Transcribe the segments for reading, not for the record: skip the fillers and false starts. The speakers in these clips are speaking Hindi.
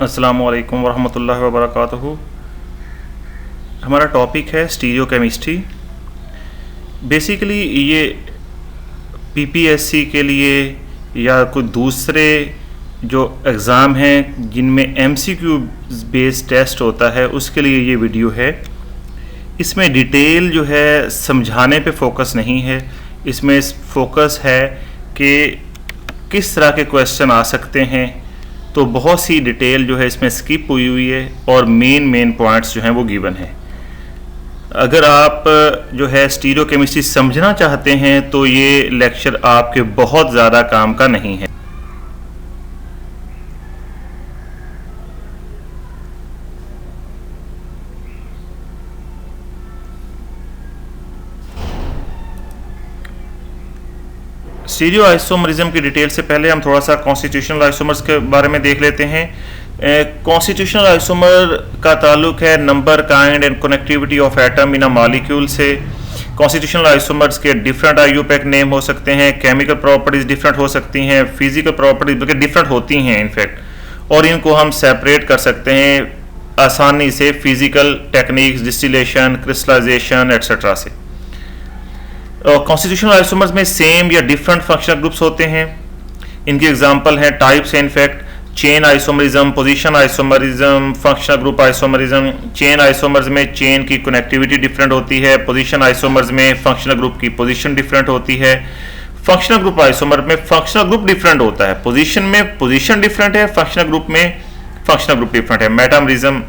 अस्सलामु अलैकुम वरहमतुल्लाहि वबरकातुहू। हमारा टॉपिक है स्टीरियो केमिस्ट्री। बेसिकली ये पीपीएससी के लिए या कोई दूसरे जो एग्ज़ाम हैं जिनमें एमसीक्यू बेस्ड टेस्ट होता है उसके लिए ये वीडियो है। इसमें डिटेल जो है समझाने पे फोकस नहीं है, इसमें फोकस है कि किस तरह के क्वेश्चन आ सकते हैं। तो बहुत सी डिटेल जो है इसमें स्किप हुई है और मेन पॉइंट्स जो हैं वो गिवन है। अगर आप जो है स्टीरियो केमिस्ट्री समझना चाहते हैं तो ये लेक्चर आपके बहुत ज़्यादा काम का नहीं है। स्टीरियो आइसोमरिज्म की डिटेल से पहले हम थोड़ा सा कॉन्स्टिट्यूशनल आइसोमर्स के बारे में देख लेते हैं। कॉन्स्टिट्यूशनल आइसोमर का ताल्लुक है number, kind and connectivity of atom in a molecule से। कॉन्स्टिट्यूशनल आइसोमर्स के डिफरेंट आईयूपैक नेम हो सकते हैं, केमिकल प्रॉपर्टीज डिफरेंट हो सकती हैं, फिजिकल प्रॉपर्टीज बल्कि डिफरेंट होती हैं इनफैक्ट, और इनको हम सेपरेट कर सकते हैं आसानी से physical techniques, distillation, crystallization etcetera से। कॉन्स्टिट्यूशनल आइसोमर्स में सेम या डिफरेंट फंक्शनल ग्रुप्स होते हैं। इनके एग्जांपल हैं, टाइप्स हैं in fact, chain isomerism, position isomerism, functional group isomerism. Chain isomers में चेन की कनेक्टिविटी डिफरेंट होती है, पोजीशन आइसोमर्स में फंक्शनल ग्रुप की पोजीशन डिफरेंट होती है। फंक्शनल ग्रुप आइसोमर में फंक्शनल ग्रुप डिफरेंट होता है, पोजीशन में पोजीशन डिफरेंट है, फंक्शनल ग्रुप में फंक्शनल ग्रुप डिफरेंट है। मेटामरिज्म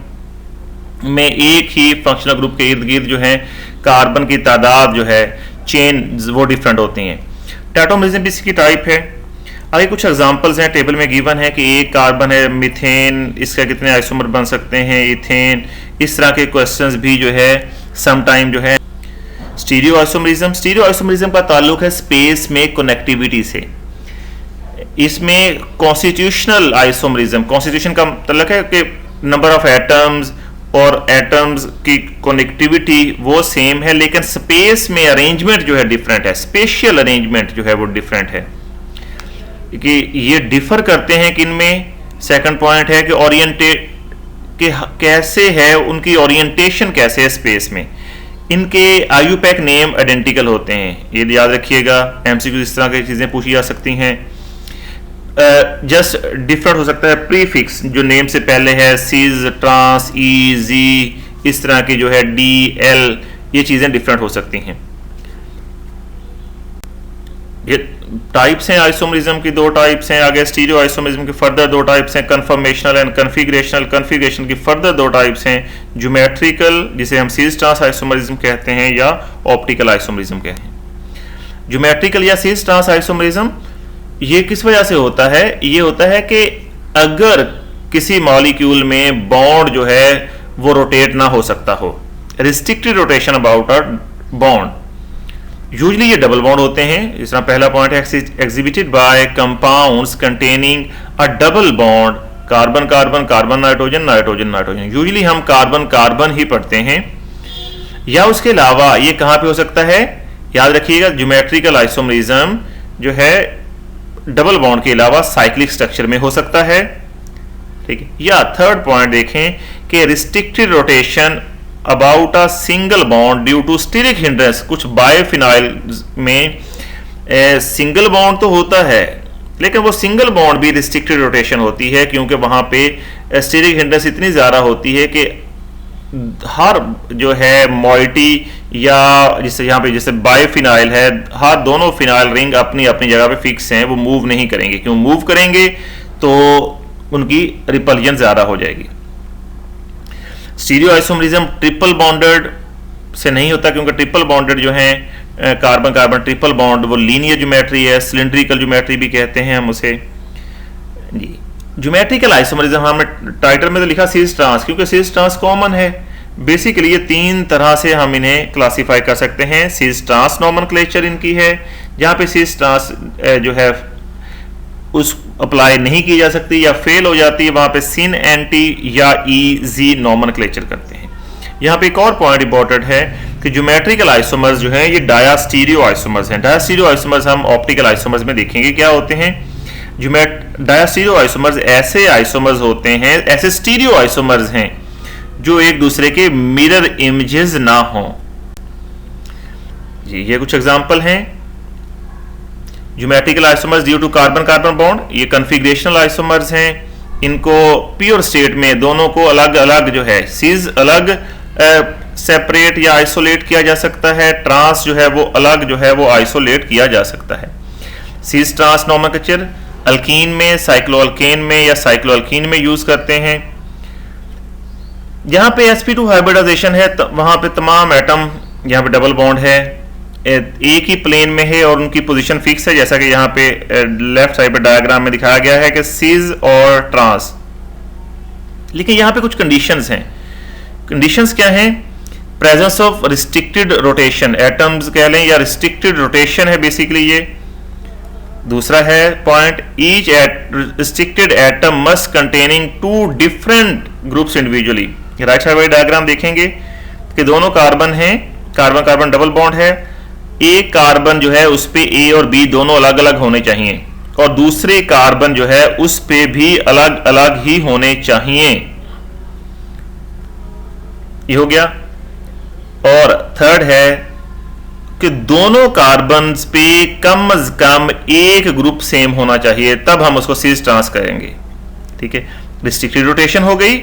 में एक ही फंक्शनल ग्रुप के इर्द गिर्द जो है कार्बन की तादाद जो है चेन वो डिफरेंट होती हैं। टैटोमरिज्म भी इसकी टाइप है। आगे कुछ एग्जांपल्स हैं, टेबल में गिवन है कि एक कार्बन है मीथेन, इसका कितने आइसोमर बन सकते हैं, इथेन। इस तरह के क्वेश्चंस भी जो है सम टाइम जो है। स्टीरियो आइसोमरिज्म का ताल्लुक है स्पेस में कनेक्टिविटी से। इसमें कॉन्स्टिट्यूशनल आइसोमरिज्म, कॉन्स्टिट्यूशन का मतलब है कि नंबर ऑफ एटम्स और एटम्स की कनेक्टिविटी वो सेम है, लेकिन स्पेस में अरेंजमेंट जो है डिफरेंट है, स्पेशियल अरेंजमेंट जो है वो डिफरेंट है कि ये डिफर करते हैं कि इनमें। सेकंड पॉइंट है कि ओरिएंटेट के कैसे है, उनकी ओरिएंटेशन कैसे है स्पेस में। इनके आईयूपैक नेम आइडेंटिकल होते हैं, ये याद रखिएगा। एमसीक्यू इस तरह की चीजें पूछी जा सकती हैं। जस्ट डिफरेंट हो सकता है प्रीफिक्स जो नेम से पहले है, सीज, ट्रांस, ई, जी, इस तरह की जो है डी, एल, ये चीजें डिफरेंट हो सकती हैं। ये टाइप्स हैं आइसोमरिज्म की, दो टाइप्स हैं। आगे स्टीरियो आइसोमरिज्म की फर्दर दो टाइप्स हैं, कन्फर्मेशनल एंड कन्फिगरेशनल। कन्फिगरेशन की फर्दर दो टाइप्स हैं, ज्योमेट्रिकल जिसे हम सीज ट्रांस आइसोमरिज्म कहते हैं या ऑप्टिकल आइसोमरिज्म कहते हैं। ज्योमेट्रिकल या सीज ट्रांस आइसोमरिज्म ये किस वजह से होता है? ये होता है कि अगर किसी मॉलिक्यूल में बॉन्ड जो है वो रोटेट ना हो सकता हो, restricted rotation about a bond. Usually ये डबल बॉन्ड होते हैं। इस तरह पहला पॉइंट है exhibited by compounds containing a double bond, carbon carbon, carbon nitrogen, nitrogen nitrogen. Usually हम कार्बन कार्बन ही पढ़ते हैं। या उसके अलावा ये कहां पे हो सकता है? याद रखिएगा, ज्योमेट्रिकल आइसोमरिज्म जो है डबल बॉन्ड के अलावा साइक्लिक स्ट्रक्चर में हो सकता है, ठीक है। या थर्ड पॉइंट देखें कि restricted rotation about a single bond due to steric hindrance. कुछ बायोफिनाइल में सिंगल बॉन्ड तो होता है, लेकिन वो सिंगल बॉन्ड भी रिस्ट्रिक्टेड रोटेशन होती है क्योंकि वहां पे स्टीरिक हिंड्रेंस इतनी ज्यादा होती है कि हर जो है मॉइटी या जिससे यहाँ पे जैसे बायोफिनाइल है, हर दोनों फिनाइल रिंग अपनी अपनी जगह पे फिक्स हैं, वो मूव नहीं करेंगे। क्यों मूव करेंगे तो उनकी रिपल्जन ज्यादा हो जाएगी। स्टीरियो आइसोमरिज्म ट्रिपल बॉन्डेड से नहीं होता क्योंकि ट्रिपल बॉन्डेड जो है कार्बन कार्बन ट्रिपल बॉन्ड वो लीनियर ज्योमेट्री है, सिलिंड्रिकल ज्योमेट्री भी कहते हैं हम उसे जी। ज्योमेट्रिकल आइसोमरिज्म हमने टाइटल में तो लिखा सीज ट्रांस, क्योंकि सीज ट्रांस कॉमन है। बेसिकली ये तीन तरह से हम इन्हें क्लासिफाई कर सकते हैं। सीज ट्रांस नॉमेनक्लेचर इनकी है, जहाँ पे सीज ट्रांस जो है उस अप्लाई नहीं की जा सकती या फेल हो जाती है, वहां पे सिन एंटी या ई जी नॉमेनक्लेचर करते हैं। यहाँ पे एक और पॉइंट इंपॉर्टेंट है कि ज्योमेट्रिकल आइसोमर्स जो है ये डायास्टीरियो आइसोमर्स हैं। डायास्टीरियो आइसोमर्स हम ऑप्टिकल आइसोमर्स में देखेंगे क्या होते हैं। डायस्टीरियो आइसोमर्स ऐसे आइसोमर्स होते हैं, ऐसे स्टीरियो आइसोमर्स हैं जो एक दूसरे के मिरर इमेजेस ना हो जी। ये कुछ एग्जांपल हैं। Geometrical isomers due to carbon carbon bond, ये कॉन्फ़िगरेशनल आइसोमर्स हैं। इनको प्योर स्टेट में दोनों को अलग अलग जो है सीज अलग सेपरेट या आइसोलेट किया जा सकता है, ट्रांस जो है वो अलग जो है वो आइसोलेट किया जा सकता है। सीज ट्रांस नोमेनक्लेचर अल्कीन में, साइक्लोअल्केन में या साइक्लोअल्कीन में यूज करते हैं। यहां पे sp2 हाइब्रिडाइजेशन है, वहां पे तमाम एटम यहां पे डबल बॉन्ड है, एक ही प्लेन में है और उनकी पोजीशन फिक्स है, जैसा कि यहाँ पे लेफ्ट साइड पे डायग्राम में दिखाया गया है कि सीज और ट्रांस। लेकिन यहाँ पे कुछ कंडीशंस हैं। कंडीशंस क्या हैं? Presence of restricted rotation, atoms कह लें या रिस्ट्रिक्टेड रोटेशन है बेसिकली ये। दूसरा है point, each restricted atom must containing two different groups individually. Right side वाली डायग्राम देखेंगे कि दोनों कार्बन हैं, कार्बन कार्बन डबल बॉन्ड है, एक कार्बन जो है उस पे ए और बी दोनों अलग अलग होने चाहिए और दूसरे कार्बन जो है उस पे भी अलग अलग ही होने चाहिए। ये हो गया। और थर्ड है कि दोनों कार्बन पे कम से कम एक ग्रुप सेम होना चाहिए, तब हम उसको सीज ट्रांस करेंगे। ठीक है, रिस्ट्रिक्टेड रोटेशन हो गई,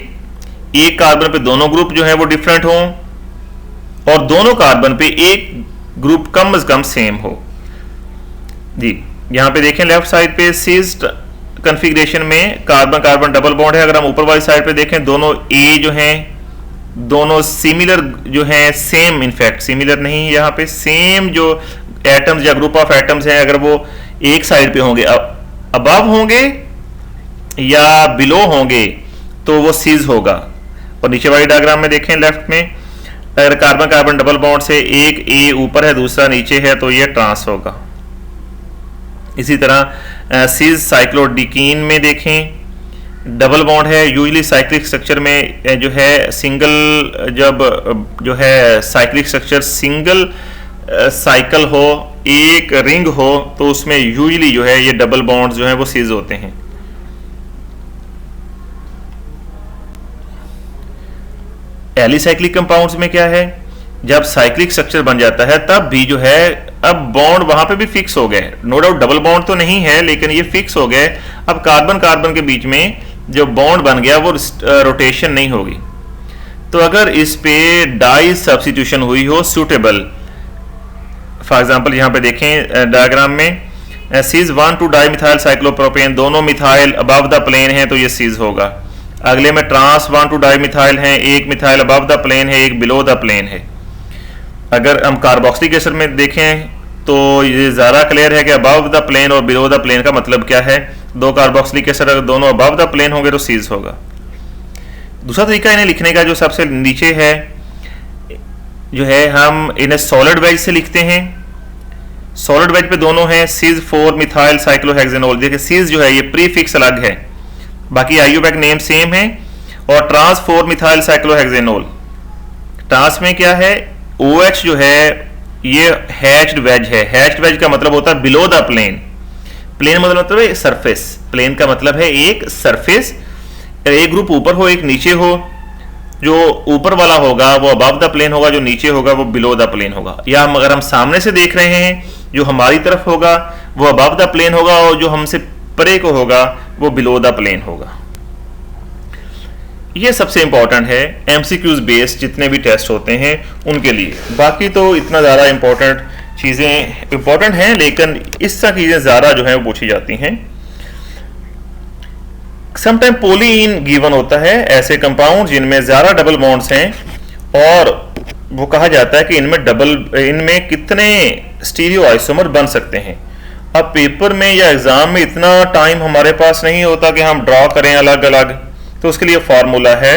एक कार्बन पे दोनों ग्रुप जो है वो डिफरेंट हों और दोनों कार्बन पे एक ग्रुप कम से कम सेम हो जी। यहां पे देखें लेफ्ट साइड पे सीज कॉन्फ़िगरेशन में कार्बन कार्बन डबल बॉन्ड है। अगर हम ऊपर वाली साइड पे देखें दोनों ए जो हैं दोनों सिमिलर जो हैं, सेम, इनफैक्ट सिमिलर नहीं, यहाँ पे सेम जो एटम्स या ग्रुप ऑफ एटम्स हैं अगर वो एक साइड पे होंगे, अबव होंगे या बिलो होंगे तो वो सीज होगा। और नीचे वाली डायग्राम में देखें लेफ्ट में, अगर कार्बन कार्बन डबल बॉन्ड से एक ए ऊपर है दूसरा नीचे है तो ये ट्रांस होगा। इसी तरह सीज साइक्लोडिकीन में देखें डबल बॉन्ड है, यूजुअली साइक्लिक स्ट्रक्चर में जो है सिंगल, जब जो है साइक्लिक स्ट्रक्चर सिंगल साइकिल हो, एक रिंग हो, तो उसमें यूजुअली जो है ये डबल बॉन्ड्स जो है वो सीज होते हैं। एलिसाइक्लिक कंपाउंड्स में क्या है, जब साइक्लिक स्ट्रक्चर बन जाता है तब भी जो है अब बॉन्ड वहां पे भी फिक्स हो गए, नो डाउट डबल बॉन्ड तो नहीं है लेकिन ये फिक्स हो गए। अब कार्बन कार्बन के बीच में जो बॉन्ड बन गया वो रोटेशन नहीं होगी। तो अगर इस पे डाई सब्स्टिट्यूशन हुई हो सूटेबल, फॉर एग्जांपल यहां पे देखें डायग्राम में सीज 1 2 डाई मिथाइल साइक्लोप्रोपेन, दोनों मिथाइल अबव द प्लेन है तो ये सीज होगा। अगले में ट्रांस 1 2 डाई मिथाइल है, एक मिथाइल अबव द प्लेन है, एक बिलो द प्लेन है। अगर हम कार्बोक्सिलिक एसिड में देखें तो ये ज़्यादा क्लियर है कि अबव द प्लेन और बिलो द प्लेन का मतलब क्या है। दो कार्बोक्सिलिक एसिड अगर दोनों अबव द प्लेन होंगे तो सीज होगा। दूसरा तरीका इन्हें लिखने का जो सबसे नीचे है जो है, हम इन्हें सॉलिड वेज से लिखते हैं। सॉलिड वेज पे दोनों हैं, सीज 4 मिथाइल साइक्लोहेक्सेनोल। देखिए सीज जो है ये प्रीफिक्स अलग है, बाकी आईयूपैक नेम सेम है। और ट्रांस 4 मिथाइल साइक्लोहेक्सेनोल, ट्रांस में क्या है, OH जो है ये हैच्ड वेज है। हैच्ड वेज का मतलब होता है बिलो द प्लेन। प्लेन मतलब है सरफेस, प्लेन का मतलब है एक सरफेस, एक ग्रुप ऊपर हो एक नीचे हो, जो ऊपर वाला होगा वो अबव द प्लेन होगा, जो नीचे होगा वो बिलो द प्लेन होगा। या हम अगर हम सामने से देख रहे हैं जो हमारी तरफ होगा वो अबव द प्लेन होगा और जो हमसे परे को होगा वो बिलो द प्लेन होगा। ये सबसे इंपॉर्टेंट है एमसीक्यूज बेस्ड जितने भी टेस्ट होते हैं उनके लिए। बाकी तो इतना ज़्यादा इंपॉर्टेंट चीज़ें इंपॉर्टेंट हैं लेकिन इस तरह चीज़ें ज़्यादा जो है वो पूछी जाती हैं। समटाइम पोलीन गिवन होता है, ऐसे कंपाउंड जिनमें ज़्यादा डबल बॉन्ड्स हैं और वो कहा जाता है कि इनमें कितने स्टीरियो आइसोमर बन सकते हैं। अब पेपर में या एग्जाम में इतना टाइम हमारे पास नहीं होता कि हम ड्रॉ करें अलग अलग, तो उसके लिए फॉर्मूला है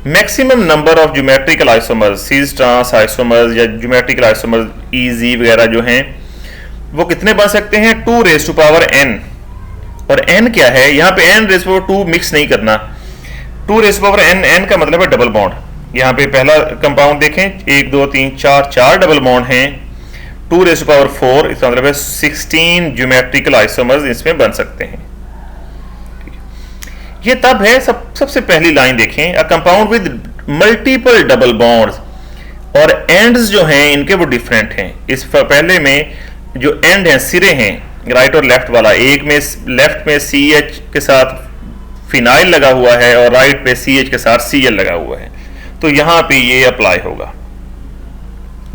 maximum number of geometrical isomers, cis trans isomers या ज्योमेट्रिकल आइसोमर्स EZ वगैरह जो हैं वो कितने बन सकते हैं, 2n। और n क्या है, यहाँ पे n⁻2 मिक्स नहीं करना, 2n, n का मतलब है डबल बॉन्ड। यहाँ पे पहला कंपाउंड देखें 1 2 3 4 डबल बॉन्ड हैं, 2⁴ इसका मतलब है 16 ज्योमेट्रिकल आइसोमर्स इसमें बन सकते हैं। ये तब है, सबसे पहली लाइन देखें, a compound with multiple double bonds, और एंड्स जो हैं इनके वो डिफरेंट हैं। इस पहले में जो एंड हैं, सिरे हैं, राइट और लेफ्ट वाला, एक में लेफ्ट में CH के साथ फिनाइल लगा हुआ है और राइट पे CH के साथ Cl लगा हुआ है, तो यहां पे ये अप्लाई होगा।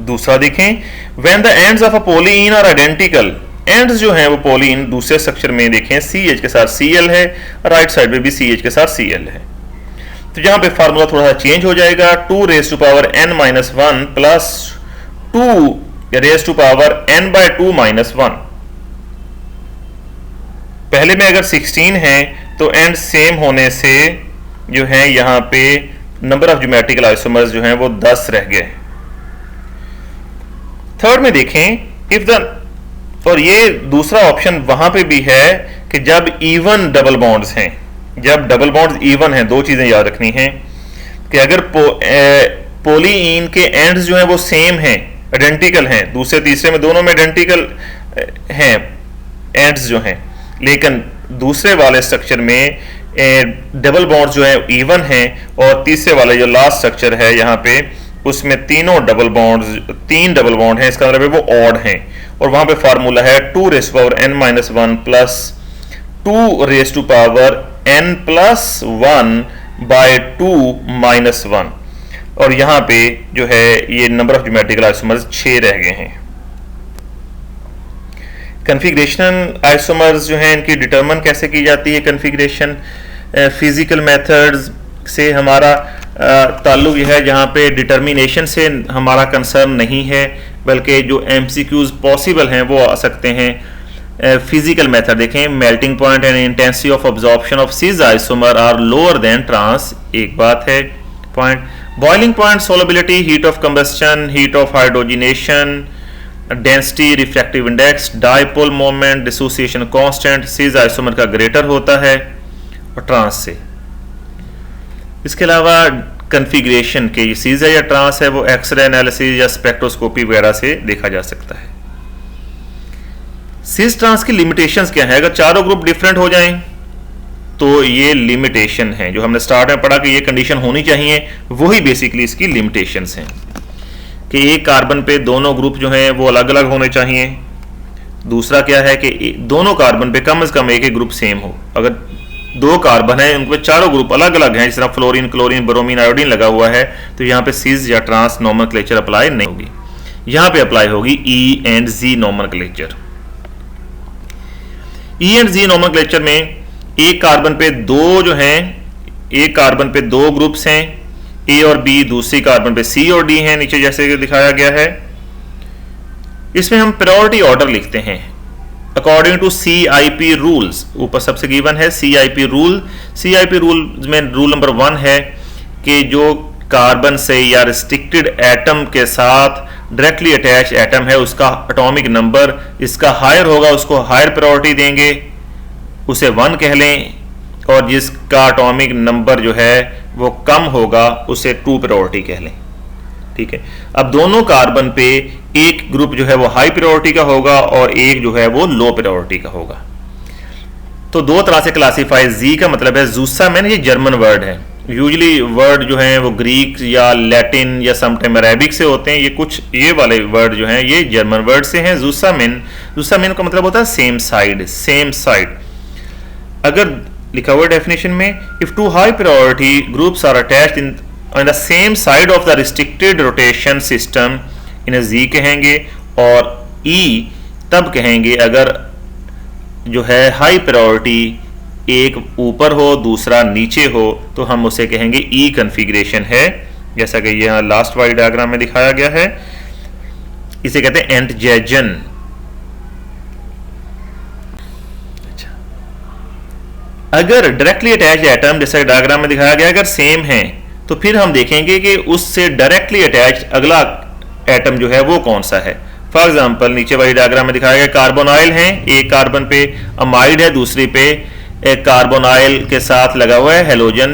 दूसरा देखें, when the ends of a polyene are identical, ends जो हैं वो पॉलीइन दूसरे स्ट्रक्चर में देखें CH के साथ Cl है, राइट साइड पे भी CH के साथ Cl है, तो यहां पे फार्मूला थोड़ा सा चेंज हो जाएगा, 2 raised to power n-1 plus 2 raised to power n/2 - 1। पहले में अगर 16 है तो एंड सेम होने से जो है यहां पे नंबर ऑफ ज्योमेट्रिकल आइसोमर्स जो हैं वो 10 रह गए। थर्ड में देखें, इफ द, और ये दूसरा ऑप्शन वहां पे भी है कि जब इवन डबल बॉन्ड्स हैं, जब डबल बॉन्ड्स इवन हैं, दो चीजें याद रखनी हैं कि अगर पॉलीइन के एंड्स जो हैं वो सेम हैं, आइडेंटिकल हैं, दूसरे तीसरे में दोनों में आइडेंटिकल हैं एंड्स जो हैं, लेकिन दूसरे वाले स्ट्रक्चर में डबल बॉन्ड्स जो है इवन हैं, और तीसरे वाले जो लास्ट स्ट्रक्चर है यहाँ पे उसमें तीन डबल बॉन्ड हैं, इसका मतलब है वो ऑड हैं, और वहां पे फार्मूला है 2 raised to power n-1 plus 2 raised to power n+1/2 - 1, और यहां पे जो है ये नंबर ऑफ ज्योमेट्रिकल आइसोमर्स 6 रह गए हैं। कन्फिग्रेशन आइसोमर्स जो हैं इनकी डिटरमिन कैसे की जाती है? कन्फिग्रेशन फिजिकल मेथड्स से हमारा ताल्लुक यह है जहाँ पे डिटर्मिनेशन से हमारा कंसर्न नहीं है, बल्कि जो MCQs पॉसिबल हैं वो आ सकते हैं। फिजिकल मेथड देखें, melting point and intensity of absorption of cis isomer are lower than trans, एक बात है point. Boiling point, solubility, heat of combustion, heat of hydrogenation, density, refractive index, dipole moment, dissociation constant cis isomer का ग्रेटर होता है और ट्रांस से। इसके अलावा कन्फिग्रेशन के सीज है या ट्रांस है वो एक्सरे एनालिसिस या स्पेक्ट्रोस्कोपी वगैरह से देखा जा सकता है। सीज ट्रांस की लिमिटेशंस क्या है? अगर चारों ग्रुप डिफरेंट हो जाएं तो ये लिमिटेशन है, जो हमने स्टार्ट में पढ़ा कि ये कंडीशन होनी चाहिए, वही बेसिकली इसकी लिमिटेशंस हैं कि एक कार्बन पे दोनों ग्रुप जो हैं वो अलग अलग होने चाहिए। दूसरा क्या है कि दोनों कार्बन पे कम से कम एक ग्रुप सेम हो। अगर दो कार्बन है उनके चारों ग्रुप अलग अलग हैं, जिस तरह फ्लोरीन, क्लोरीन, ब्रोमीन, आयोडीन लगा हुआ है, तो यहाँ पे सीज या ट्रांस नोमेनक्लेचर अप्लाई नहीं होगी, यहाँ पे अप्लाई होगी E and Z nomenclature. E and Z nomenclature में एक कार्बन पे दो जो हैं, एक कार्बन पे दो ग्रुप्स हैं A और B, दूसरी कार्बन पे C और D हैं, नीचे जैसे दिखाया गया है। इसमें हम प्रायोरिटी ऑर्डर लिखते हैं अकॉर्डिंग टू CIP रूल्स, ऊपर सबसे गिवन है CIP रूल। CIP रूल में रूल नंबर 1 है कि जो कार्बन से या रिस्ट्रिक्टेड एटम के साथ डायरेक्टली अटैच एटम है उसका एटॉमिक नंबर इसका हायर होगा, उसको हायर प्रायोरिटी देंगे, उसे 1 कह लें, और जिसका एटॉमिक नंबर जो है वो कम होगा उसे 2 प्रायोरिटी कह लें। ठीक है, अब दोनों कार्बन पे एक ग्रुप जो है वो हाई प्रायोरिटी का होगा और एक जो है वो लो प्रायोरिटी का होगा। तो दो तरह से क्लासिफाई, जी का मतलब है ज़ूसामेन, ये जर्मन वर्ड है, यूजुअली वर्ड जो हैं वो ग्रीक या लैटिन या समटाइम अरेबिक से होते हैं, ये कुछ ये वाले वर्ड जो हैं ये जर्मन वर्ड से हैं। ज़ूसामेन, ज़ूसामेन का मतलब होता है सेम साइड, सेम साइड। अगर लिखा हुआ डेफिनेशन में if two high priority groups are attached in on the same side of the restricted rotation system, इन्हें Z कहेंगे, और E तब कहेंगे अगर जो है हाई प्रायोरिटी एक ऊपर हो दूसरा नीचे हो तो हम उसे कहेंगे E कन्फिग्रेशन है, जैसा कि यहाँ लास्ट वाली डायग्राम में दिखाया गया है। इसे कहते हैं एंटजैजन। अगर डायरेक्टली अटैच एटम जैसा डायग्राम में दिखाया गया अगर सेम है तो फिर हम देखेंगे कि उससे डायरेक्टली अटैच अगला एटम जो है वो कौन सा है। फॉर एग्जांपल नीचे वाली डायग्राम में दिखाया गया कार्बोनाइल है, एक कार्बन पे अमाइड है, दूसरी पे एक कार्बोनाइल के साथ लगा हुआ है हेलोजन।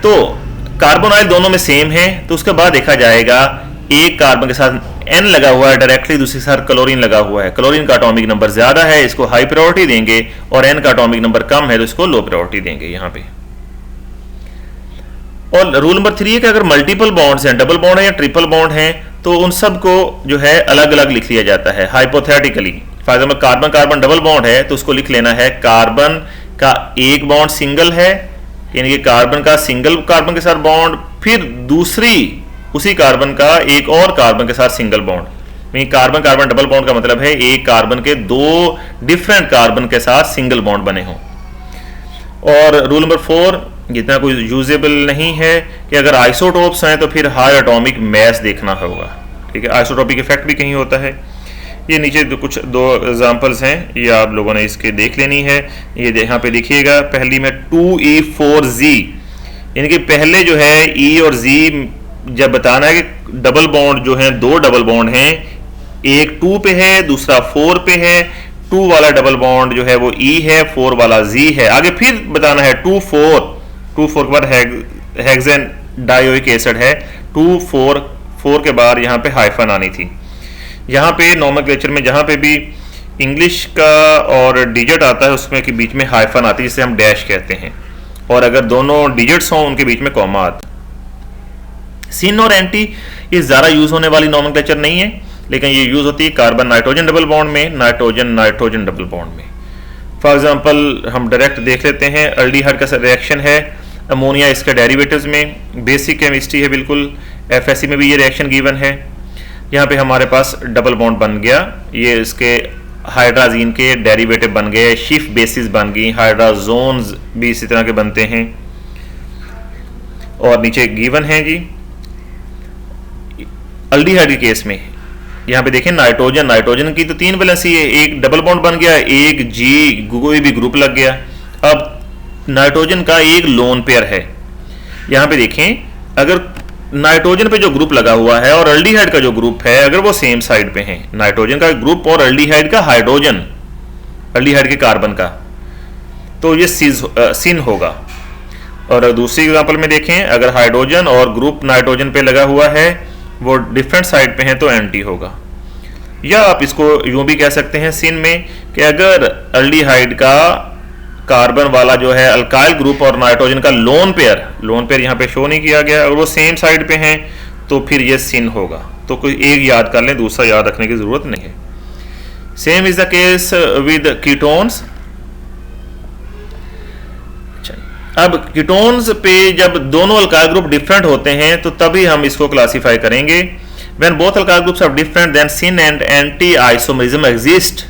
तो कार्बोनाइल दोनों में सेम है, तो उसके बाद देखा जाएगा एक कार्बन के साथ N लगा हुआ है डायरेक्टली, दूसरी साइड क्लोरीन लगा हुआ है, क्लोरीन का एटॉमिक नंबर ज्यादा है, इसको हाई प्रायोरिटी देंगे, और N का एटॉमिक नंबर कम है तो इसको लो प्रायोरिटी देंगे यहाँ पे। और रूल नंबर 3 है कि अगर मल्टीपल बॉन्ड्स हैं, डबल बॉन्ड है या ट्रिपल बॉन्ड हैं, तो उन सब को जो है अलग अलग लिख लिया जाता है hypothetically. For example carbon carbon double bond है तो उसको लिख लेना है कार्बन का एक बॉन्ड सिंगल है, यानी कि कार्बन का सिंगल कार्बन के साथ बॉन्ड, फिर दूसरी उसी कार्बन का एक और कार्बन के साथ single bond. Carbon carbon double bond का मतलब है एक कार्बन के दो डिफरेंट कार्बन के साथ सिंगल बॉन्ड बने हों। और रूल नंबर 4 जितना कोई यूजेबल नहीं है कि अगर आइसोटोप्स हैं तो फिर हाई एटॉमिक मैस देखना होगा, ठीक है, आइसोटोपिक इफेक्ट भी कहीं होता है। ये नीचे कुछ दो एग्जांपल्स हैं, ये आप लोगों ने इसके देख लेनी है। ये यहाँ पे देखिएगा, पहली में 2E4Z, यानी कि पहले जो है E और Z जब बताना है कि डबल बॉन्ड जो है, दो डबल बॉन्ड हैं, एक 2 पे है दूसरा 4 पे है, 2 वाला डबल बॉन्ड जो है वो E है, 4 वाला Z है। आगे फिर बताना है 2,4 के बाद हेक्सेन डाइओइक एसिड है, 2,4 के बाद यहाँ पे हाइफन आनी थी। यहाँ पे नोमेनक्लेचर में जहाँ पे भी इंग्लिश का और डिजिट आता है उसमें के बीच में हाइफन आती है, जिसे हम डैश कहते हैं, और अगर दोनों डिजिट्स हों उनके बीच में कॉमा आता है। सिन और एंटी ये ज़्यादा यूज होने वाली नोमेनक्लेचर नहीं है, लेकिन ये यूज होती है कार्बन नाइट्रोजन डबल बॉन्ड में, नाइट्रोजन नाइट्रोजन डबल बॉन्ड में। फॉर एग्जांपल हम डायरेक्ट देख लेते हैं, अल्डिहाइड का रिएक्शन है, अमोनिया इसके डेरिवेटिव्स में, बेसिक केमिस्ट्री है बिल्कुल, एफएससी में भी ये रिएक्शन गिवन है। यहाँ पे हमारे पास डबल बॉन्ड बन गया, ये इसके हाइड्राजीन के डेरिवेटिव बन गए, शिफ्ट बेसिस बन गई, हाइड्राजोन्स भी इसी तरह के बनते हैं। और नीचे गिवन है जी अल्डिहाइड के केस में, यहाँ पे देखें नाइट्रोजन, नाइट्रोजन की तो 3 वैलेंसी है, एक डबल बॉन्ड बन गया, एक जी कोई भी ग्रुप लग गया। अब नाइट्रोजन का एक लोन पेयर है, यहाँ पे देखें अगर नाइट्रोजन पे जो ग्रुप लगा हुआ है और अल्डिहाइड का जो ग्रुप है अगर वो सेम साइड पे हैं, नाइट्रोजन का ग्रुप और अल्डिहाइड का हाइड्रोजन, अल्डिहाइड के कार्बन का, तो ये सिन होगा। और दूसरी एग्जांपल में देखें अगर हाइड्रोजन और ग्रुप नाइट्रोजन पे लगा हुआ है वो डिफरेंट साइड पे हैं तो एंटी होगा। या आप इसको यूं भी कह सकते हैं सिन में कि अगर अल्डिहाइड का कार्बन वाला जो है अल्काइल ग्रुप और नाइट्रोजन का लोन पेयर यहाँ पे शो नहीं किया गया, अगर वो सेम साइड पे हैं तो फिर ये सिन होगा। तो कोई एक याद कर लें, दूसरा याद रखने की जरूरत नहीं है। Same is the case with ketones. अब कीटोन्स पे जब दोनों अल्काइल ग्रुप डिफरेंट होते हैं तो तभी हम इसको क्लासिफाई करेंगे। When both alkyl groups are different then sin and anti isomerism exist.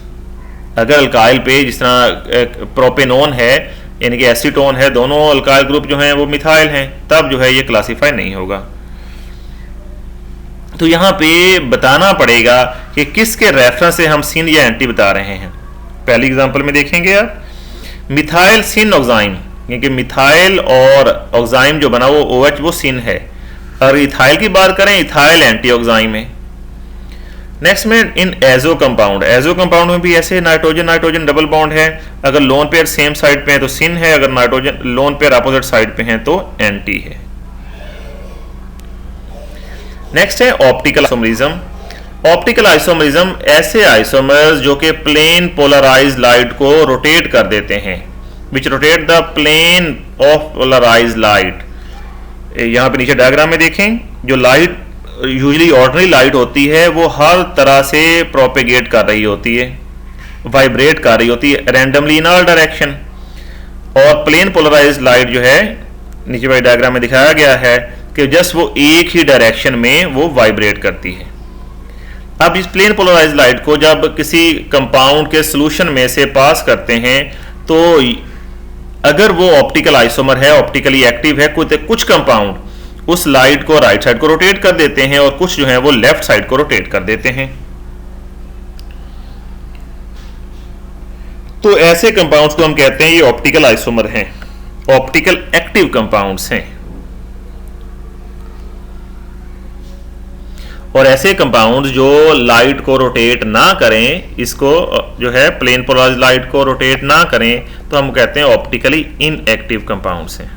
अगर अल्काइल पे जिस तरह प्रोपेनोन है यानी कि एसीटोन है, दोनों अल्काइल ग्रुप जो हैं वो मिथाइल हैं, तब जो है ये क्लासिफाई नहीं होगा। तो यहाँ पे बताना पड़ेगा कि किसके रेफरेंस से हम सिन या एंटी बता रहे हैं। पहली एग्जांपल में देखेंगे आप, मिथाइल सिन ऑक्साइम, क्योंकि मिथाइल और ऑक्साइम जो बना वो OH वो सिन है। और इथाइल की बात करें, इथाइल एंटी ऑक्साइम है। नेक्स्ट में इन एजो कंपाउंड में भी ऐसे नाइट्रोजन नाइट्रोजन डबल बॉन्ड है, अगर लोन पेयर सेम साइड पे है तो सिन है, अगर nitrogen lone pair opposite side पे हैं तो एंटी है। नेक्स्ट है ऑप्टिकल आइसोमरिज्म। ऑप्टिकल आइसोमरिज्म ऐसे आइसोमर्स जो कि प्लेन पोलराइज्ड लाइट को रोटेट कर देते हैं, which rotate the plane of polarized light. यहां पे नीचे डायग्राम में देखें, जो लाइट यूजुअली ऑर्डिनरी लाइट होती है वो हर तरह से प्रोपेगेट कर रही होती है, वाइब्रेट कर रही होती है रैंडमली इन ऑल डायरेक्शन। और प्लेन पोलराइज्ड लाइट जो है नीचे वाले डायग्राम में दिखाया गया है कि जस्ट वो एक ही डायरेक्शन में वो वाइब्रेट करती है। अब इस प्लेन पोलराइज्ड लाइट को जब किसी कंपाउंड के सोल्यूशन में से पास करते हैं तो अगर वो ऑप्टिकल आइसोमर है, ऑप्टिकली एक्टिव है, कुछ कंपाउंड उस लाइट को राइट साइड को रोटेट कर देते हैं और कुछ जो है वो लेफ्ट साइड को रोटेट कर देते हैं। तो ऐसे कंपाउंड्स को हम कहते हैं ये ऑप्टिकल आइसोमर हैं, ऑप्टिकल एक्टिव कंपाउंड्स हैं। और ऐसे कंपाउंड्स जो लाइट को रोटेट ना करें, इसको जो है प्लेन पोलराइज्ड लाइट को रोटेट ना करें, तो हम कहते हैं ऑप्टिकली इनएक्टिव कंपाउंड्स हैं।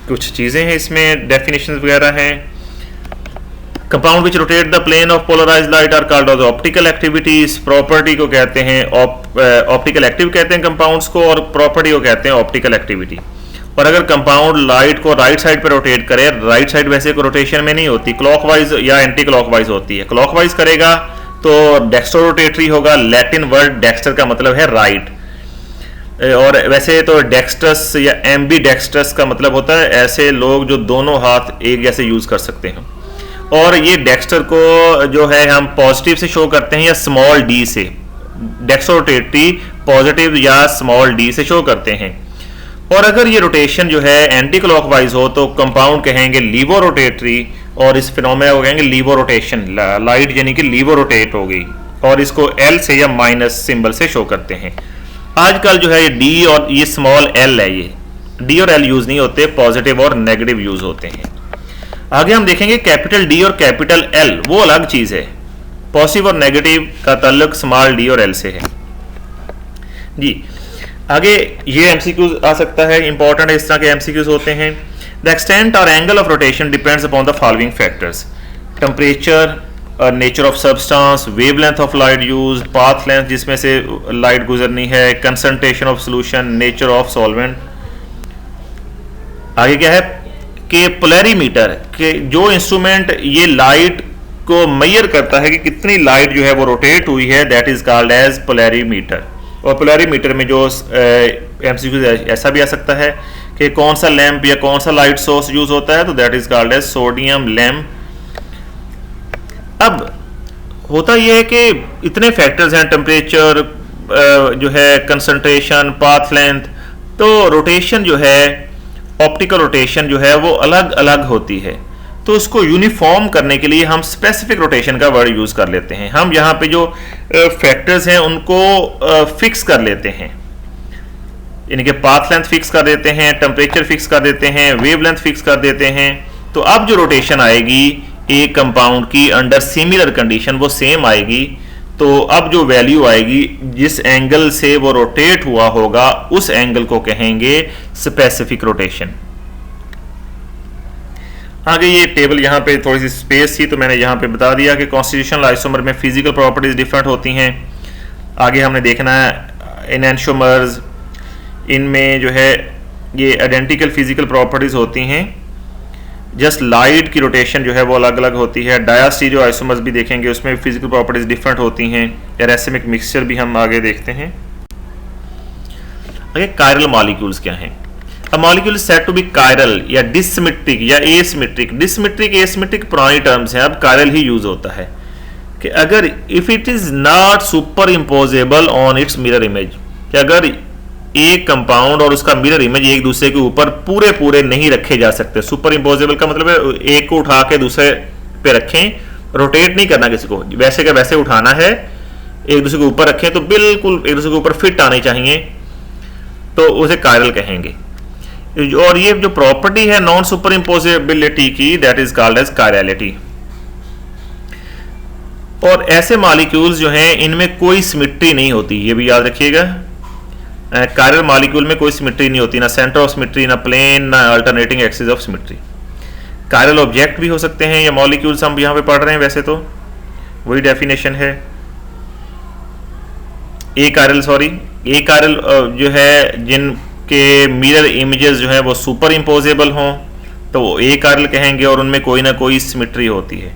कुछ चीजें हैं इसमें, डेफिनेशन वगैरह हैं। Compound which rotate the plane of polarized light are called as optical activity. इस प्रॉपर्टी को कहते हैं ऑप्टिकल एक्टिव कहते हैं कंपाउंड्स को, और प्रॉपर्टी को कहते हैं ऑप्टिकल एक्टिविटी। और अगर कंपाउंड लाइट को राइट साइड पर रोटेट करे, राइट साइड वैसे को रोटेशन में नहीं होती, क्लॉकवाइज या एंटी क्लॉकवाइज होती है। क्लॉकवाइज करेगा तो डेक्स्ट्रो रोटेटरी होगा। लैटिन वर्ड डेक्स्टर का मतलब है राइट, और वैसे तो डेक्स्ट्रस या एम्बी डेक्स्ट्रस का मतलब होता है ऐसे लोग जो दोनों हाथ एक जैसे यूज कर सकते हैं। और ये डेक्स्टर को जो है हम पॉजिटिव से शो करते हैं या स्मॉल डी से, डेक्स्ट्रो रोटेटरी पॉजिटिव या स्मॉल डी से शो करते हैं। और अगर ये रोटेशन जो है एंटी क्लॉकवाइज हो तो कंपाउंड कहेंगे लीवो रोटेटरी, और इस फिनोमेना को कहेंगे लीवो रोटेशन। लाइट यानी कि लीवो रोटेट हो गई, और इसको एल से या माइनस सिंबल से शो करते हैं। आजकल जो है ये डी और ये स्मॉल एल है, ये डी और एल यूज नहीं होते, पॉजिटिव और नेगेटिव यूज होते हैं। आगे हम देखेंगे कैपिटल डी और कैपिटल एल वो अलग चीज है। पॉजिटिव और नेगेटिव का ताल्लुक स्मॉल डी और एल से है जी। आगे ये एमसीक्यूज आ सकता है, इंपॉर्टेंट है, इस तरह के एमसीक्यूज होते हैं। द एक्सटेंट और angle of rotation depends upon the following factors: temperature, nature of substance, wavelength of light use, path length जिसमें से लाइट गुजरनी है, concentration of solution, nature of solvent. आगे क्या है कि पोलैरीमीटर के जो इंस्ट्रूमेंट ये लाइट को मेजर करता है कि कितनी लाइट जो है वो रोटेट हुई है, that is called as polarimeter. और पोलैरीमीटर में जो एमसीक्यू ऐसा भी आ सकता है कि कौन सा लैंप या कौन सा लाइट सोर्स यूज होता है, तो that is called as sodium lamp. अब होता यह है कि इतने फैक्टर्स हैं, टेम्परेचर जो है, कंसंट्रेशन, पाथ लेंथ, तो रोटेशन जो है, ऑप्टिकल रोटेशन जो है वो अलग अलग होती है। तो उसको यूनिफॉर्म करने के लिए हम स्पेसिफिक रोटेशन का वर्ड यूज कर लेते हैं। हम यहाँ पे जो फैक्टर्स हैं उनको फिक्स कर लेते हैं, यानी कि पाथ लेंथ फिक्स कर देते हैं, टेम्परेचर फिक्स कर देते हैं, वेव लेंथ फिक्स कर देते हैं। तो अब जो रोटेशन आएगी एक कंपाउंड की अंडर सिमिलर कंडीशन वो सेम आएगी। तो अब जो वैल्यू आएगी जिस एंगल से वो रोटेट हुआ होगा उस एंगल को कहेंगे स्पेसिफिक रोटेशन। आगे ये टेबल यहाँ पे थोड़ी सी स्पेस थी तो मैंने यहाँ पे बता दिया कि कॉन्स्टिट्यूशनल आइसोमर में फिजिकल प्रॉपर्टीज डिफरेंट होती हैं। आगे हमने देखना है एनेंटियोमर्स, इनमें जो है ये आइडेंटिकल फिजिकल प्रॉपर्टीज होती हैं, जस्ट लाइट की रोटेशन जो है वो अलग अलग होती है। डायास्टीरियो आइसोमर्स भी देखेंगे, उसमें फिजिकल प्रॉपर्टीज डिफरेंट होती हैं। एरेसिमिक मिक्सचर भी हम आगे देखते हैं। आगे कायरल मॉलिक्यूल्स क्या हैं? A molecule is said to be chiral या डिसमेट्रिक या एसिमेट्रिक। डिसमेट्रिक एसिमेट्रिक पुरानी टर्म्स हैं, अब कायरल ही यूज होता है कि अगर if it is not super imposable on it's mirror image, कि अगर एक कंपाउंड और उसका मिरर इमेज एक दूसरे के ऊपर पूरे पूरे नहीं रखे जा सकते। सुपर इम्पोजेबल का मतलब है एक को उठा के दूसरे पे रखें, रोटेट नहीं करना किसी को, वैसे का वैसे उठाना है, एक दूसरे के ऊपर रखें तो बिल्कुल एक दूसरे के ऊपर फिट आने चाहिए, तो उसे कायरल कहेंगे। और ये जो प्रॉपर्टी है नॉन सुपर इम्पोजेबिलिटी की, that is called as chirality. और ऐसे मॉलिक्यूल्स जो हैं इनमें कोई सिमेट्री नहीं होती, ये भी याद रखिएगा। कायरल मॉलिक्यूल में कोई सिमेट्री नहीं होती, ना सेंटर ऑफ सिमेट्री, ना प्लेन, ना alternating axis of symmetry. Chiral object भी हो सकते हैं या मॉलिक्यूल्स, हम यहाँ पे पढ़ रहे हैं वैसे तो वही डेफिनेशन है। ए कायरल जो है जिनके मिरर इमेजेस जो है वो सुपर इम्पोजेबल हों तो वो ए कायरल कहेंगे और उनमें कोई ना कोई सिमेट्री होती है।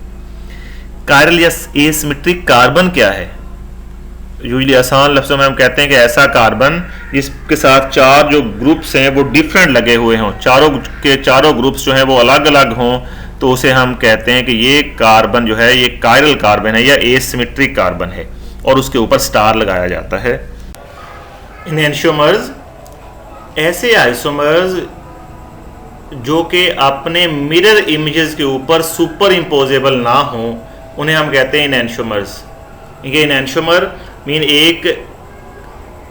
कायरल या एसिमेट्रिक कार्बन क्या है? यूजुअली आसान लफ्जों में हम कहते हैं कि ऐसा कार्बन जिसके साथ चार जो ग्रुप्स हैं वो डिफरेंट लगे हुए हों, चारों के चारों ग्रुप्स जो हैं वो अलग अलग हों, तो उसे हम कहते हैं कि ये कार्बन जो है ये कायरल कार्बन है या एसिमेट्रिक कार्बन है, और उसके ऊपर स्टार लगाया जाता है। एनेंटियोमर्स ऐसे आइसोमर्स जो कि अपने मिरर इमेजेस के ऊपर सुपर इम्पोजेबल ना हो उन्हें हम कहते हैं एनेंटियोमर्स। ये एनेंटियोमर मीन एक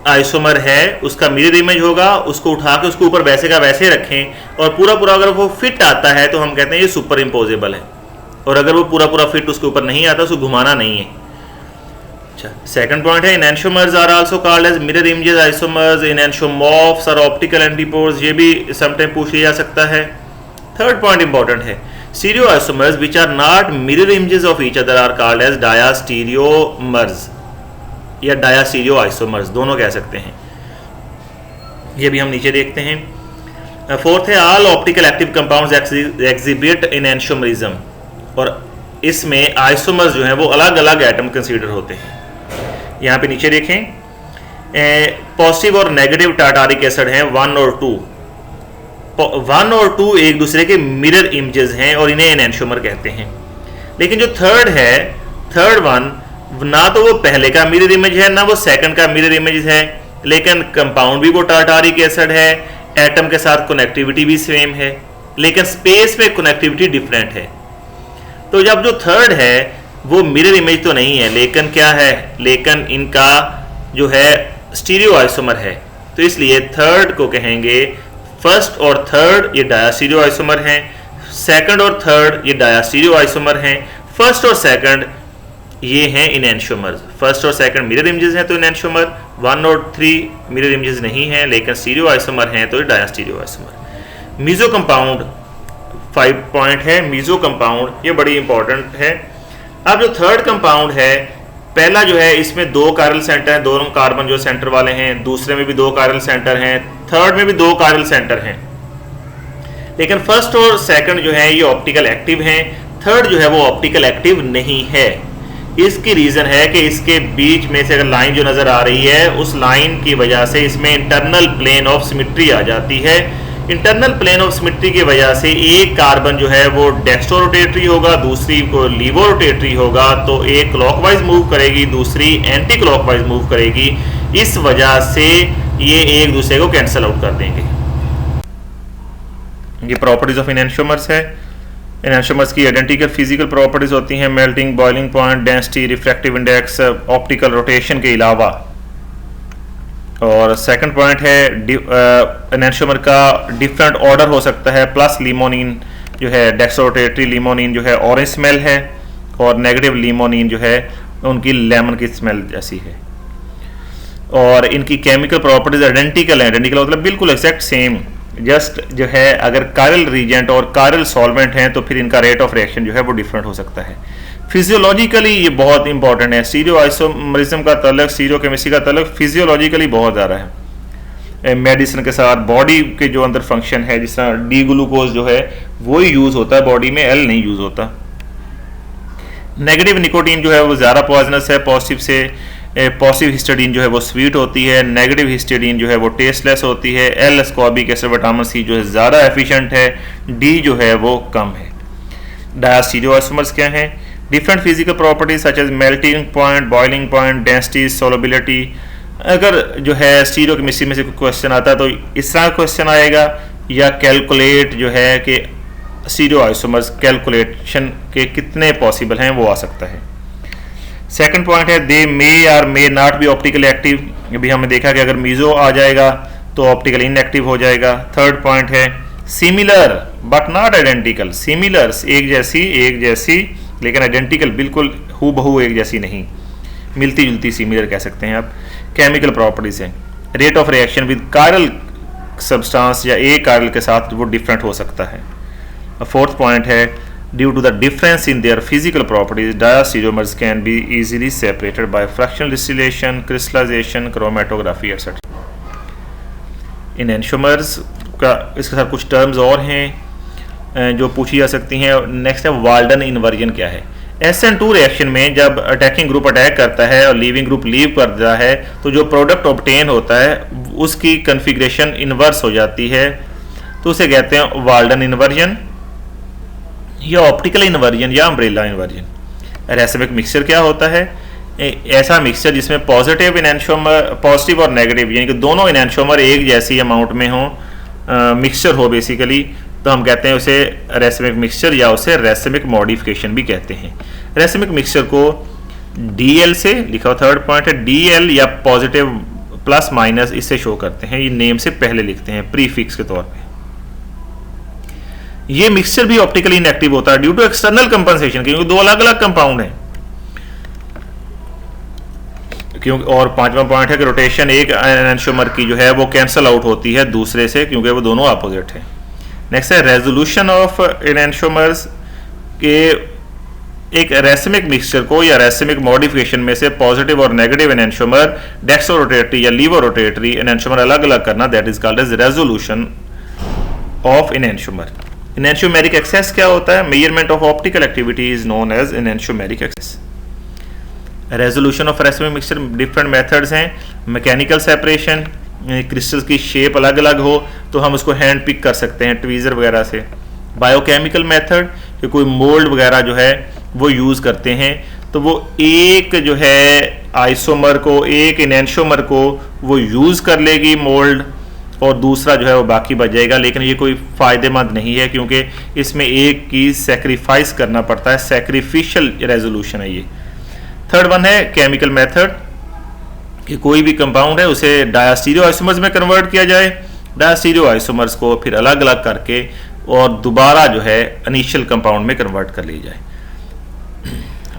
आइसोमर है, उसका मिरर इमेज होगा, उसको उठा के उसके ऊपर वैसे का वैसे रखें और पूरा पूरा अगर वो फिट आता है तो हम कहते हैं ये सुपर इम्पोजेबल है, और अगर वो पूरा पूरा फिट उसके ऊपर नहीं आता उसको घुमाना नहीं है। अच्छा, सेकंड पॉइंट है enantiomers are also called as mirror images isomers. Enantiomorphs are optical antipodes, ये भी समटाइम पूछ लिया जा सकता है। थर्ड पॉइंट इंपॉर्टेंट है, stereo isomers which are not mirror images of each other are called as diastereomers या डायास्टीरियो आइसोमर्स, दोनों कह सकते हैं। ये भी हम नीचे देखते हैं। फोर्थ है all optical active compounds exhibit enantiomerism, और इसमें आइसोमर्स जो हैं वो अलग अलग एटम कंसीडर होते हैं। यहाँ पे नीचे देखें, पॉजिटिव और नेगेटिव टार्टारिक एसिड हैं 1 और 2। 1 और 2 एक दूसरे के मिरर इमेजेस हैं और इन्हें एनेंटियोमर कहते हैं। लेकिन जो थर्ड है, थर्ड वन, ना तो वो पहले का मिरर इमेज है ना वो सेकंड का मिरर इमेज है, लेकिन कंपाउंड भी वो टार्टारिक एसिड है, एटम के साथ कनेक्टिविटी भी सेम है, लेकिन स्पेस में कनेक्टिविटी डिफरेंट है। तो जब जो थर्ड है वो मिरर इमेज तो नहीं है, लेकिन क्या है, लेकिन इनका जो है स्टीरियो आइसोमर है, तो इसलिए थर्ड को कहेंगे, फर्स्ट और थर्ड ये डायास्टीरियो आइसोमर हैं, सेकंड और थर्ड ये डायास्टीरियो आइसोमर हैं, फर्स्ट और सेकंड ये हैं एनेंटियोमर्स। फर्स्ट और सेकंड मिरर इमेजेस हैं तो एनेंटियोमर, 1 और 3 मिरर इमेजेस नहीं हैं लेकिन स्टीरियो आइसोमर हैं तो डायास्टीरियो आइसोमर। मीजो कंपाउंड 5 पॉइंट है, मीजो कंपाउंड ये बड़ी इंपॉर्टेंट है। अब जो थर्ड कंपाउंड है, पहला जो है इसमें 2 कायरल सेंटर हैं, दोनों कार्बन जो सेंटर वाले हैं, दूसरे में भी 2 कायरल सेंटर हैं, थर्ड में भी 2 कायरल सेंटर हैं, लेकिन फर्स्ट और सेकंड जो है ये ऑप्टिकल एक्टिव हैं, थर्ड जो है वो ऑप्टिकल एक्टिव नहीं है। इसकी रीजन है कि इसके बीच में से अगर लाइन जो नजर आ रही है उस लाइन की वजह से इसमें इंटरनल प्लेन ऑफ सिमेट्री आ जाती है। इंटरनल प्लेन ऑफ सिमेट्री की वजह से एक कार्बन जो है वो डेक्स्ट्रो रोटेटरी होगा, दूसरी को लीवो रोटेटरी होगा, तो एक क्लॉकवाइज मूव करेगी, दूसरी एंटी क्लॉकवाइज मूव करेगी। इस वजह से ये एक दूसरे को कैंसल आउट कर देंगे। ये प्रॉपर्टीज ऑफ एनेंटियोमर्स है। एनेंटियोमर्स की आइडेंटिकल फिजिकल प्रॉपर्टीज होती हैं, melting, boiling point, density, refractive index, optical rotation के अलावा। और सेकंड पॉइंट है एनेंटियोमर का डिफरेंट ऑर्डर हो सकता है, प्लस लिमोनिन जो है डेक्स्ट्रो रोटेटरी लिमोनिन जो है ऑरेंज स्मेल है, और नेगेटिव लिमोनिन जो है उनकी लेमन की स्मेल जैसी है। और इनकी केमिकल प्रॉपर्टीज आइडेंटिकल है, आइडेंटिकल मतलब बिल्कुल एक्जैक्ट सेम, जस्ट जो है अगर कायरल रीजेंट और कायरल सॉल्वेंट हैं तो फिर इनका रेट ऑफ रिएक्शन जो है वो डिफरेंट हो सकता है। फिजियोलॉजिकली ये बहुत इंपॉर्टेंट है। स्टीरियो आइसोमरिज्म का तल्लुक, स्टीरियो केमिस्ट्री का तल्लुक फिजियोलॉजिकली बहुत ज़्यादा है मेडिसिन के साथ। बॉडी के जो अंदर फंक्शन है, जिस तरह डी ग्लूकोज जो है वो ही यूज़ होता है बॉडी में, एल नहीं यूज़ होता। नेगेटिव निकोटीन जो है वो ज़्यादा पॉइजनस है पॉजिटिव से। पॉजिटिव हिस्टाडीन जो है वो स्वीट होती है, नेगेटिव हिस्टाडीन जो है वो टेस्टलेस होती है। L ascorbic acid vitamin C जो है ज़्यादा एफिशिएंट है, डी जो है वो कम है। डायास्टीरियो आइसोमर्स क्या हैं? Different physical properties such as melting point, boiling point, density, solubility. अगर जो है स्टीरियो केमिस्ट्री में से कोई क्वेश्चन आता है तो इस तरह क्वेश्चन आएगा, या कैलकुलेट जो है कि स्टीरियो आइसोमर्स कैलकुलेशन के कितने पॉसिबल हैं वो आ सकता है। सेकंड पॉइंट है दे मे और may not be optical active. अभी हमने देखा कि अगर मीजो आ जाएगा तो ऑप्टिकल इनएक्टिव हो जाएगा। थर्ड पॉइंट है similar but not identical. Similar एक जैसी लेकिन आइडेंटिकल बिल्कुल हूबहू एक जैसी नहीं, मिलती जुलती सिमिलर कह सकते हैं आप। केमिकल प्रॉपर्टीज हैं, rate of reaction with chiral substance या एक कायरल के साथ वो डिफरेंट हो सकता है। फोर्थ पॉइंट है due to the difference in their physical properties, diastereomers can be easily separated by fractional distillation, crystallization, chromatography etc. Enantiomers का इसके साथ कुछ टर्म्स और हैं जो पूछी जा सकती हैं। नेक्स्ट है वाल्डन इन्वर्जन क्या है? SN2 रिएक्शन में जब अटैकिंग ग्रुप अटैक करता है और लीविंग ग्रुप लीव करता है तो जो प्रोडक्ट ऑब्टेन होता है उसकी कन्फिग्रेशन इन्वर्स हो जाती है, तो उसे कहते हैं वाल्डन इन्वर्जन या ऑप्टिकल इन्वर्जन या अम्ब्रेला इन्वर्जन। रेसिमिक मिक्सचर क्या होता है? ऐसा मिक्सचर जिसमें पॉजिटिव एनेंटियोमर, पॉजिटिव और नेगेटिव यानी कि दोनों एनेंटियोमर एक जैसी अमाउंट में हो, मिक्सचर हो बेसिकली, तो हम कहते हैं उसे रेसिमिक मिक्सचर या उसे रेसिमिक मॉडिफिकेशन भी कहते हैं। रेसिमिक मिक्सचर को DL से लिखा हुआ, थर्ड पॉइंट है DL या पॉजिटिव प्लस माइनस, इससे शो करते हैं, ये नेम से पहले लिखते हैं प्रीफिक्स के तौर पे। ये मिक्सचर भी ऑप्टिकली इनएक्टिव होता है ड्यू टू एक्सटर्नल कंपनसेशन, क्योंकि दो अलग अलग कंपाउंड हैं। क्योंकि और पांचवा पॉइंट है कि रोटेशन एक एनेंटियोमर की जो है वो कैंसल आउट होती है दूसरे से, क्योंकि वो दोनों अपोजिट है। नेक्स्ट है रेजोल्यूशन ऑफ एनेंटियोमर्स। कि एक रेसिमिक मिक्सचर को या रेसिमिक मॉडिफिकेशन में से पॉजिटिव और नेगेटिव एनेंटियोमर, डेक्सोरोटेटरी या लीवोरोटेटरी एनेंटियोमर अलग अलग करना, that is called as resolution of enantiomer. Enantiomeric excess क्या होता है? Measurement of optical activity is known as enantiomeric excess. Resolution of racemic mixture different methods हैं। मैकेनिकल सेपरेशन, क्रिस्टल्स की शेप अलग अलग हो तो हम उसको हैंड पिक कर सकते हैं ट्वीजर वगैरह से। बायोकेमिकल मेथड कि कोई मोल्ड वगैरह जो है वो यूज़ करते हैं, तो वो एक जो है आइसोमर को, एक एनेंटियोमर को वो यूज़ कर लेगी मोल्ड, और दूसरा जो है वो बाकी बच जाएगा। लेकिन ये कोई फ़ायदेमंद नहीं है क्योंकि इसमें एक की सेक्रीफाइस करना पड़ता है, सेक्रीफिशियल रेजोल्यूशन है ये। थर्ड वन है केमिकल मेथड कि कोई भी कंपाउंड है उसे डायस्टीरियो आइसोमर्स में कन्वर्ट किया जाए, डायस्टीरियो आइसोमर्स को फिर अलग अलग करके और दोबारा जो है इनिशियल कंपाउंड में कन्वर्ट कर ली जाए।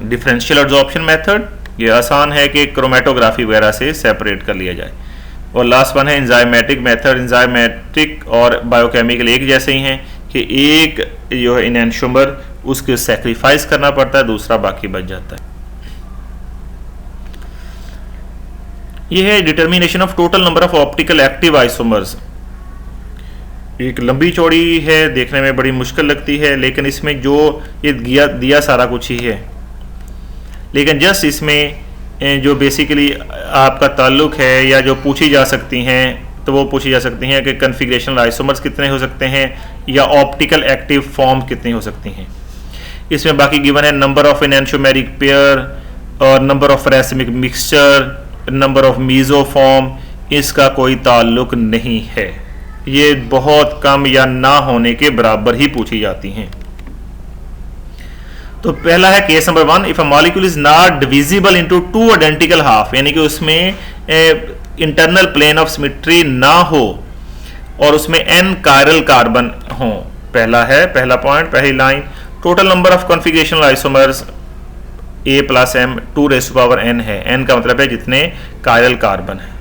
डिफरेंशियल एब्जॉर्प्शन मेथड, ये आसान है कि क्रोमेटोग्राफी वगैरह से सेपरेट कर लिया जाए। और लास्ट वन है एंजाइमेटिक मेथड। एंजाइमेटिक और बायोकेमिकल एक जैसे ही हैं कि एक जो है एनेंटियोमर उसके सेक्रीफाइस करना पड़ता है, दूसरा बाकी बच जाता है। ये है determination of total number of optical active isomers. एक लंबी चौड़ी है, देखने में बड़ी मुश्किल लगती है, लेकिन इसमें जो ये दिया सारा कुछ ही है, लेकिन जस्ट इसमें जो बेसिकली आपका ताल्लुक है या जो पूछी जा सकती हैं तो वो पूछी जा सकती हैं कि कन्फिगरेशनल आइसोमर्स कितने हो सकते हैं या ऑप्टिकल एक्टिव फॉर्म कितनी हो सकती हैं। इसमें बाकी गिवन है नंबर ऑफ एनेंटियोमेरिक पेयर और number of racemic mixture, number of mesoform, इसका कोई ताल्लुक नहीं है। ये बहुत कम या ना होने के बराबर ही पूछी जाती हैं। तो पहला है case number 1, if a molecule is not divisible into two identical half, यानी कि उसमें इंटरनल प्लेन ऑफ सिमेट्री ना हो और उसमें n कायरल कार्बन हो। पहला पॉइंट, पहली line, total number of configurational isomers a plus m 2n है। n का मतलब है जितने कायरल कार्बन है,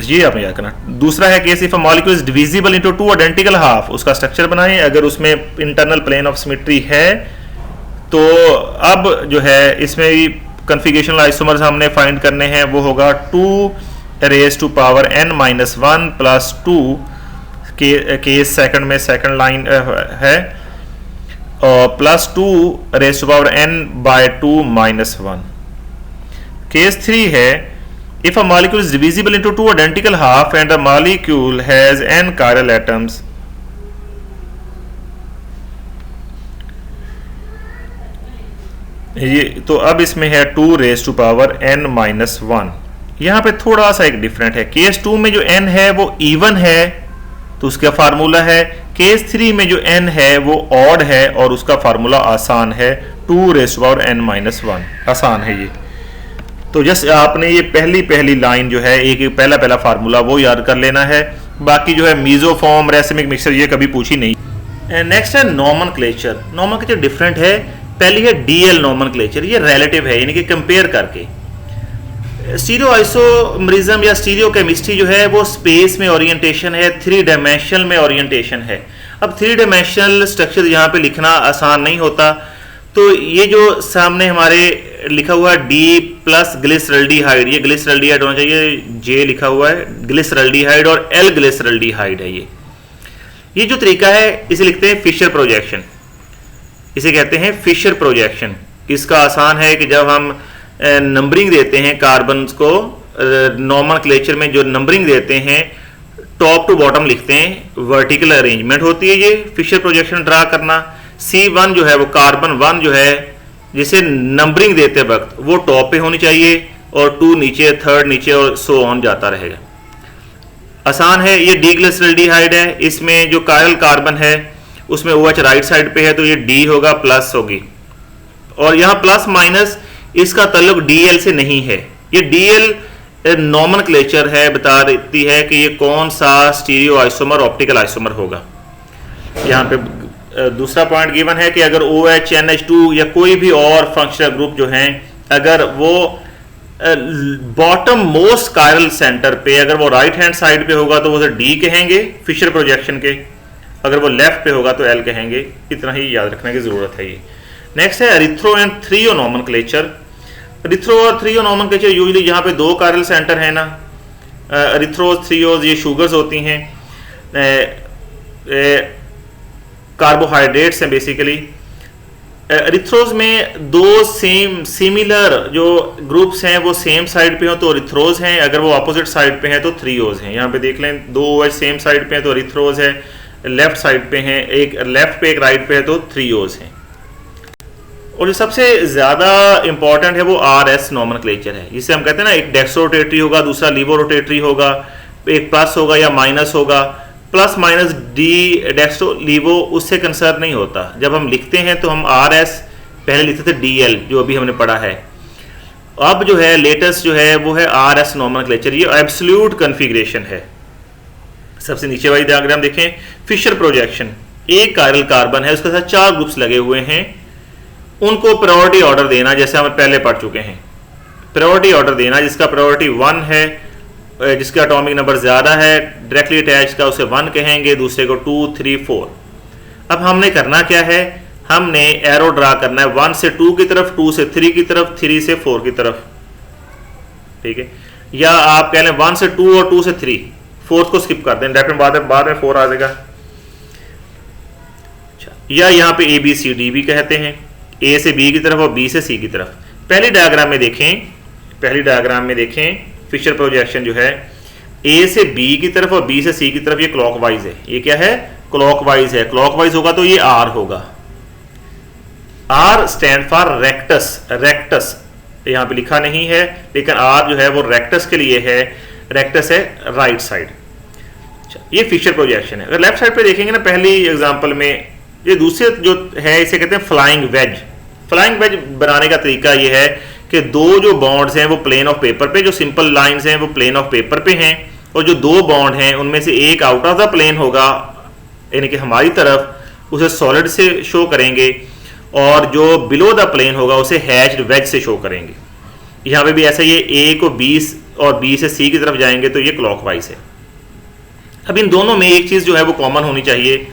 ये आपने याद करना। दूसरा है case if a molecule is divisible into two identical half, उसका स्ट्रक्चर बनाएं। अगर उसमें इंटरनल प्लेन ऑफ सिमेट्री है तो अब जो है इसमें भी कन्फिगरेशनल आइसोमर्स हमने फाइंड करने हैं, वो होगा 2n-1 प्लस 2, केस सेकंड में सेकंड लाइन है, और प्लस 2n/2 -1। केस 3 है if a molecule is divisible into two identical half and the molecule has n chiral atoms, ये तो अब इसमें है 2n-1। यहाँ पे थोड़ा सा एक डिफरेंट है। केस 2 में जो n है वो इवन है तो उसका फार्मूला है, केस 3 में जो n है वो ऑड है और उसका फार्मूला आसान है, 2n-1, आसान है ये। तो जस्ट आपने ये पहली लाइन जो है एक पहला फार्मूला वो याद कर लेना है, बाकी जो है मीजोफॉर्म, रेसिमिक मिक्सचर ये कभी पूछी नहीं। नेक्स्ट है नोमेनक्लेचर। नोमेनक्लेचर डिफरेंट है। पहली है डीएल नोमेनक्लेचर, ये रिलेटिव है, यानी कि कंपेयर करके। स्टीरियो आइसोमरिज्म या स्टीरियो केमिस्ट्री जो है वो स्पेस में ओरिएंटेशन है, 3 डायमेंशनल में ओरिएंटेशन है। अब 3 डायमेंशनल स्ट्रक्चर यहाँ पे लिखना आसान नहीं होता, तो ये जो सामने हमारे लिखा हुआ D प्लस ग्लिसरल्डिहाइड, ये ग्लिसरल्डिहाइड होना चाहिए, J लिखा हुआ है ग्लिसरल्डिहाइड और L ग्लिसरल्डिहाइड है। ये जो तरीका है इसे लिखते हैं फिशर प्रोजेक्शन, इसे कहते हैं फिशर प्रोजेक्शन। इसका आसान है कि जब हम नंबरिंग देते हैं कार्बन को, नोमेनक्लेचर में जो नंबरिंग देते हैं टॉप टू बॉटम लिखते हैं, वर्टिकल अरेंजमेंट होती है ये फिशर प्रोजेक्शन ड्रा करना। C1 जो है वो कार्बन 1 जो है जिसे नंबरिंग देते वक्त वो टॉप पे होनी चाहिए और 2 नीचे, 3 नीचे और सो ऑन जाता रहेगा। आसान है। ये डी ग्लिसरल्डिहाइड है, इसमें जो कायरल कार्बन है उसमें OH राइट साइड पे है तो ये D होगा, प्लस होगी, और यहाँ प्लस माइनस इसका ताल्लुक DL से नहीं है। ये DL नोमेनक्लेचर है, बता देती है कि ये कौन सा स्टीरियो आइसोमर ऑप्टिकल आइसोमर होगा। यहाँ पे दूसरा पॉइंट गिवन है कि अगर OH, NH2 या कोई भी और फंक्शनल ग्रुप जो हैं, अगर वो बॉटम मोस्ट कायरल सेंटर पे, अगर वो राइट हैंड साइड पे होगा तो वो D कहेंगे फिशर प्रोजेक्शन के। अगर वो लेफ्ट पे होगा तो एल कहेंगे। इतना ही याद रखने की ज़रूरत है। ये नेक्स्ट है erythro and threo nomenclature. Erythro और थ्रियो नोमेनक्लेचर यूजुअली यहाँ पे दो कायरल सेंटर है ना, एरिथ्रोज थ्रियोज ये शुगर्स होती हैं, कार्बोहाइड्रेट्स हैं बेसिकली। एरिथ्रोज में दो सेम सिमिलर जो ग्रुप्स हैं वो सेम साइड पे हो तो एरिथ्रोज हैं, अगर वो अपोजिट साइड पे हैं तो थ्रियोज हैं। यहाँ पे देख लें, दो OH सेम साइड पे हैं तो एरिथ्रोज है, लेफ्ट साइड पे हैं, एक लेफ्ट पे एक राइट पे है तो थ्रियोज हैं। और जो सबसे ज़्यादा इंपॉर्टेंट है वो RS नोमेनक्लेचर है, जिसे हम कहते हैं ना, एक डेक्स्ट्रो रोटेटरी होगा, दूसरा लीवो रोटेटरी होगा, एक प्लस होगा या माइनस होगा। प्लस माइनस डी डेक्स्ट्रो लीवो उससे कंसर्न नहीं होता। जब हम लिखते हैं तो हम RS पहले लिखते थे DL, जो अभी हमने पढ़ा है। अब जो है लेटेस्ट जो है वो है RS नोमेनक्लेचर। ये एब्सोल्यूट कॉन्फ़िगरेशन है। सबसे नीचे वाली डायग्राम देखें, फिशर प्रोजेक्शन। एक कायरल कार्बन है, उसके साथ 4 ग्रुप्स लगे हुए हैं, उनको प्रायोरिटी ऑर्डर देना, जैसे हम पहले पढ़ चुके हैं। प्रायोरिटी ऑर्डर देना, जिसका प्रायोरिटी 1 है, जिसका एटॉमिक नंबर ज़्यादा है, डायरेक्टली अटैच का उसे 1 कहेंगे, दूसरे को 2, 3, 4। अब हमने करना क्या है, हमने एरो ड्रा करना है 1 से 2 की तरफ, 2 से 3 की तरफ, 3 से 4 की तरफ, ठीक है। या आप कह लें 1 से 2 और 2 से 3, 4 को स्किप कर दें, डेफिनेट बाद में 4 आ जाएगा। या यहाँ पे ABCD भी कहते हैं, A से B की तरफ और B से C की तरफ। पहली डायग्राम में देखें फिशर प्रोजेक्शन जो है, A से B की तरफ और B से C की तरफ ये क्लॉकवाइज है। ये क्या है, क्लॉकवाइज है। क्लॉकवाइज होगा तो ये R होगा। R स्टैंड फॉर रेक्टस यहाँ पे लिखा नहीं है, लेकिन R जो है वो रेक्टस के लिए है। रेक्टस है राइट साइड। ये फिशर प्रोजेक्शन है। अगर लेफ्ट साइड पे देखेंगे ना, पहली एग्जांपल में, ये दूसरे जो है इसे कहते हैं फ्लाइंग वेज। फ्लाइंग वेज बनाने का तरीका ये है कि दो जो बॉन्ड्स हैं वो प्लेन ऑफ पेपर पे, जो सिंपल लाइंस हैं वो प्लेन ऑफ पेपर पे हैं, और जो दो बॉन्ड हैं उनमें से एक आउट ऑफ द प्लेन होगा, यानी कि हमारी तरफ, उसे सॉलिड से शो करेंगे, और जो बिलो द प्लेन होगा उसे हैच्ड वेज से शो करेंगे। यहाँ पे भी ऐसा, ये A को B और B से C की तरफ जाएंगे तो ये क्लॉकवाइज है। अब इन दोनों में एक चीज़ जो है वो कॉमन होनी चाहिए।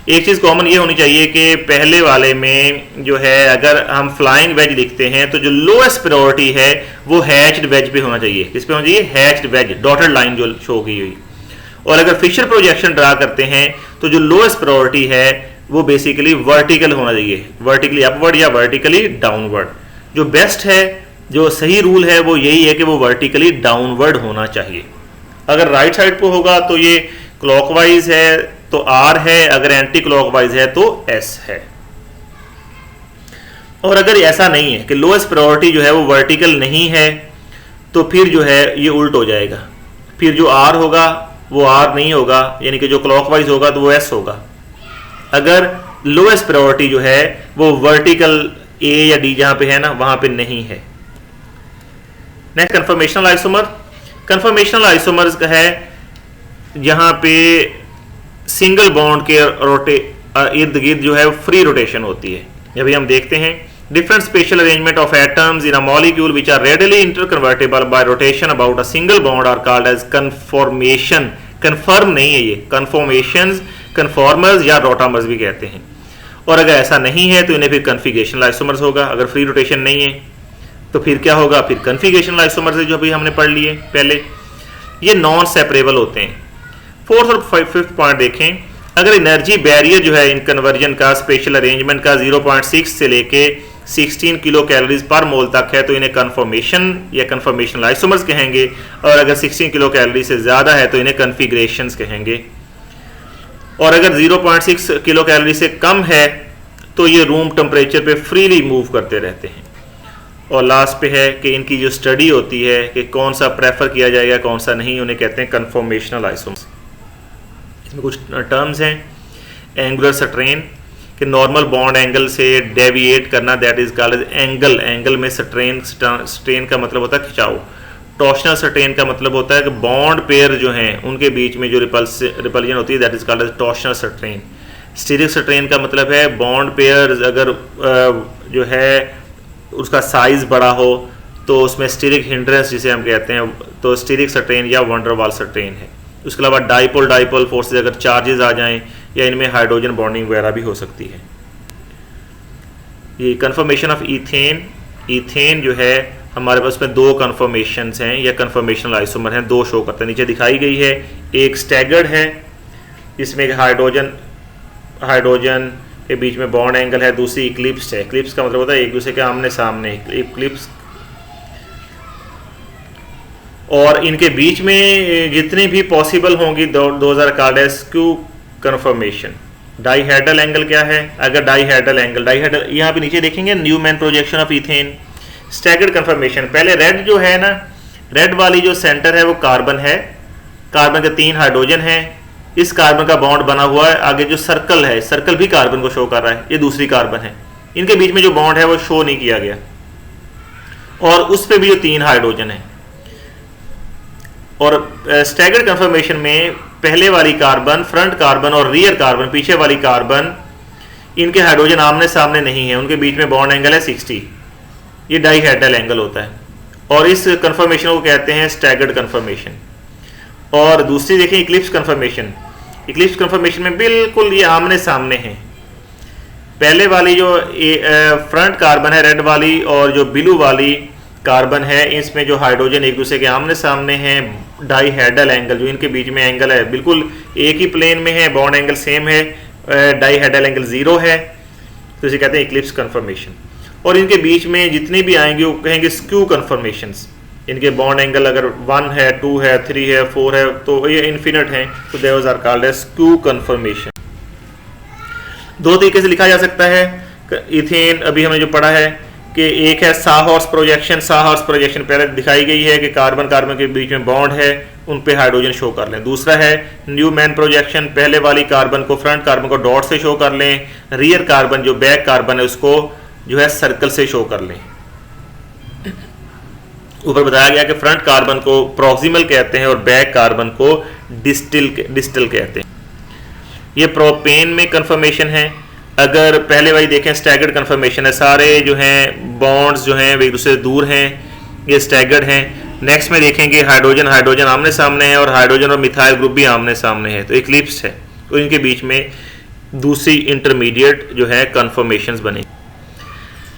एक चीज़ कॉमन ये होनी चाहिए कि पहले वाले में जो है, अगर हम फ्लाइंग वेज लिखते हैं तो जो लोएस्ट प्रायोरिटी है वो हैच्ड वेज पे होना चाहिए। किस पे होना चाहिए, हैच्ड वेज, डॉटेड लाइन जो शो की हुई। और अगर फिशर प्रोजेक्शन ड्रा करते हैं तो जो लोएस्ट प्रायोरिटी है वो बेसिकली वर्टिकल होना चाहिए, वर्टिकली अपवर्ड या वर्टिकली डाउनवर्ड। जो बेस्ट है, जो सही रूल है वो यही है कि वो वर्टिकली डाउनवर्ड होना चाहिए। अगर राइट साइड पे होगा तो ये क्लॉकवाइज है तो R है, अगर एंटी क्लॉकवाइज है तो S है। और अगर ऐसा नहीं है कि लोएस्ट प्रायोरिटी जो है वो वर्टिकल नहीं है, तो फिर जो है ये उल्ट हो जाएगा। फिर जो R होगा वो R नहीं होगा, यानी कि जो क्लॉकवाइज होगा तो वो S होगा। अगर लोएस्ट प्रायोरिटी जो है वो वर्टिकल A या D जहां पे है ना, वहां पे नहीं है। Next conformational isomer. Conformational isomers का है जहां पे सिंगल बॉन्ड के इर्द गिर्द जो है फ्री रोटेशन होती है। अभी हम देखते हैं, different spatial arrangement of atoms in a molecule which are readily interconvertible by rotation about a single bond are called as conformation. Confirm नहीं है ये, कन्फॉर्मेशंस, कन्फॉर्मर्स या रोटामर्स भी कहते हैं। और अगर ऐसा नहीं है तो इन्हें फिर कन्फिगरेशनल आइसोमर्स होगा। अगर फ्री रोटेशन नहीं है तो फिर क्या होगा, फिर कन्फिगरेशनल आइसोमर्स जो अभी हमने पढ़ लिए पहले, ये नॉन सेपरेबल होते हैं। फोर्थ और फिफ्थ पॉइंट देखें, अगर एनर्जी बैरियर जो है इन कन्वर्जन का, स्पेशल अरेंजमेंट का 0.6 से लेके 16 किलो कैलोरीज पर मोल तक है तो इन्हें कन्फर्मेशन या कन्फर्मेशनल आइसोमर्स कहेंगे। और अगर 16 किलो कैलोरी से ज़्यादा है तो इन्हें कन्फिगरेशंस कहेंगे। और अगर 0.6 किलो कैलोरी से कम है तो ये रूम टेम्परेचर पे फ्रीली मूव करते रहते हैं। और लास्ट पे है कि इनकी जो स्टडी होती है कि कौन सा प्रेफर किया जाएगा कौन सा नहीं, उन्हें कहते हैं कन्फर्मेशनल आइसोमर्स। इसमें कुछ टर्म्स हैं, एंगुलर स्ट्रेन कि नॉर्मल बॉन्ड एंगल से डेविएट करना, that is called angle. Angle में स्ट्रेन का मतलब होता है खिंचाव। टॉर्शनल स्ट्रेन का मतलब होता है कि बॉन्ड पेयर जो हैं उनके बीच में जो रिपल्जन होती है, that is called torsional strain. Steric strain का मतलब है बॉन्ड पेयर अगर जो है उसका साइज बड़ा हो तो उसमें स्टीरिक हिंड्रेंस जिसे हम कहते हैं, तो स्टीरिक स्ट्रेन या वंडरवाल स्ट्रेन है। उसके अलावा डाइपोल फोर्सेस, अगर चार्जेस आ जाएं या इनमें हाइड्रोजन बॉन्डिंग वगैरह भी हो सकती है। ये कन्फर्मेशन ऑफ ईथेन, ईथेन जो है हमारे पास में दो कन्फर्मेशंस हैं या कन्फर्मेशनल आइसोमर हैं, दो शो करते हैं, नीचे दिखाई गई है। एक स्टैगर्ड है, इसमें हाइड्रोजन के बीच में बॉन्ड एंगल है, दूसरी इक्लिप्स है। इक्लिप्स का मतलब होता है एक दूसरे के आमने सामने, इक्लिप्स। और इनके बीच में जितनी भी पॉसिबल होंगी those are called as skew conformation. Dihedral angle क्या है? अगर डाइहेड्रल यहाँ पे नीचे देखेंगे Newman projection of ethane. Staggered conformation, पहले रेड जो है ना, रेड वाली जो सेंटर है वो कार्बन है, कार्बन के 3 हाइड्रोजन है, इस कार्बन का बॉन्ड बना हुआ है। आगे जो सर्कल है, सर्कल भी कार्बन को शो कर रहा है, ये दूसरी कार्बन है। इनके बीच में जो बॉन्ड है वो शो नहीं किया गया, और उस पे भी जो 3 हाइड्रोजन है। और स्टैगर्ड कन्फर्मेशन में पहले वाली कार्बन, फ्रंट कार्बन और रियर कार्बन, पीछे वाली कार्बन, इनके हाइड्रोजन आमने सामने नहीं है, उनके बीच में बॉन्ड एंगल है 60। ये डाइहेड्रल एंगल होता है, और इस कन्फर्मेशन को कहते हैं स्टैगर्ड कन्फर्मेशन। और दूसरी देखें इक्लिप्स कन्फर्मेशन। इक्लिप्स कन्फर्मेशन में बिल्कुल ये आमने सामने है। पहले वाली जो फ्रंट कार्बन है रेड वाली, और जो ब्लू वाली कार्बन है, इसमें जो हाइड्रोजन एक दूसरे के आमने सामने हैं। डाइहेड्रल एंगल, जो इनके बीच में एंगल है, बिल्कुल एक ही प्लेन में है, बॉन्ड एंगल सेम है, डाइहेड्रल एंगल 0 है, तो इसे कहते हैं इक्लिप्स कन्फर्मेशन। और इनके बीच में जितने भी आएंगे वो कहेंगे स्क्यू कन्फर्मेशंस। इनके बॉन्ड एंगल अगर 1 है, 2 है, 3 है, 4 है, तो ये इन्फिनिट हैं, तो those are called as skew conformation. दो तरीके से लिखा जा सकता है इथेन, अभी हमने जो पढ़ा है कि एक है साहॉर्स प्रोजेक्शन। साहॉर्स प्रोजेक्शन पहले दिखाई गई है कि कार्बन कार्बन के बीच में बॉन्ड है, उन पे हाइड्रोजन शो कर लें। दूसरा है न्यूमैन प्रोजेक्शन, पहले वाली कार्बन को, फ्रंट कार्बन को डॉट से शो कर लें, रियर कार्बन जो बैक कार्बन है उसको जो है सर्कल से शो कर लें। ऊपर बताया गया कि फ्रंट कार्बन को प्रॉक्सिमल कहते हैं और बैक कार्बन को डिस्टल कहते हैं। ये प्रोपेन में कन्फर्मेशन है। अगर पहले वाली देखें स्टैगर्ड कन्फर्मेशन है, सारे जो हैं बॉन्ड्स जो हैं वे एक दूसरे से दूर हैं, ये स्टैगर्ड हैं। नेक्स्ट में देखेंगे हाइड्रोजन आमने सामने है, और हाइड्रोजन और मिथाइल ग्रुप भी आमने सामने है, तो इक्लिप्स है, तो इनके बीच में दूसरी इंटरमीडिएट जो है कन्फर्मेशंस बने।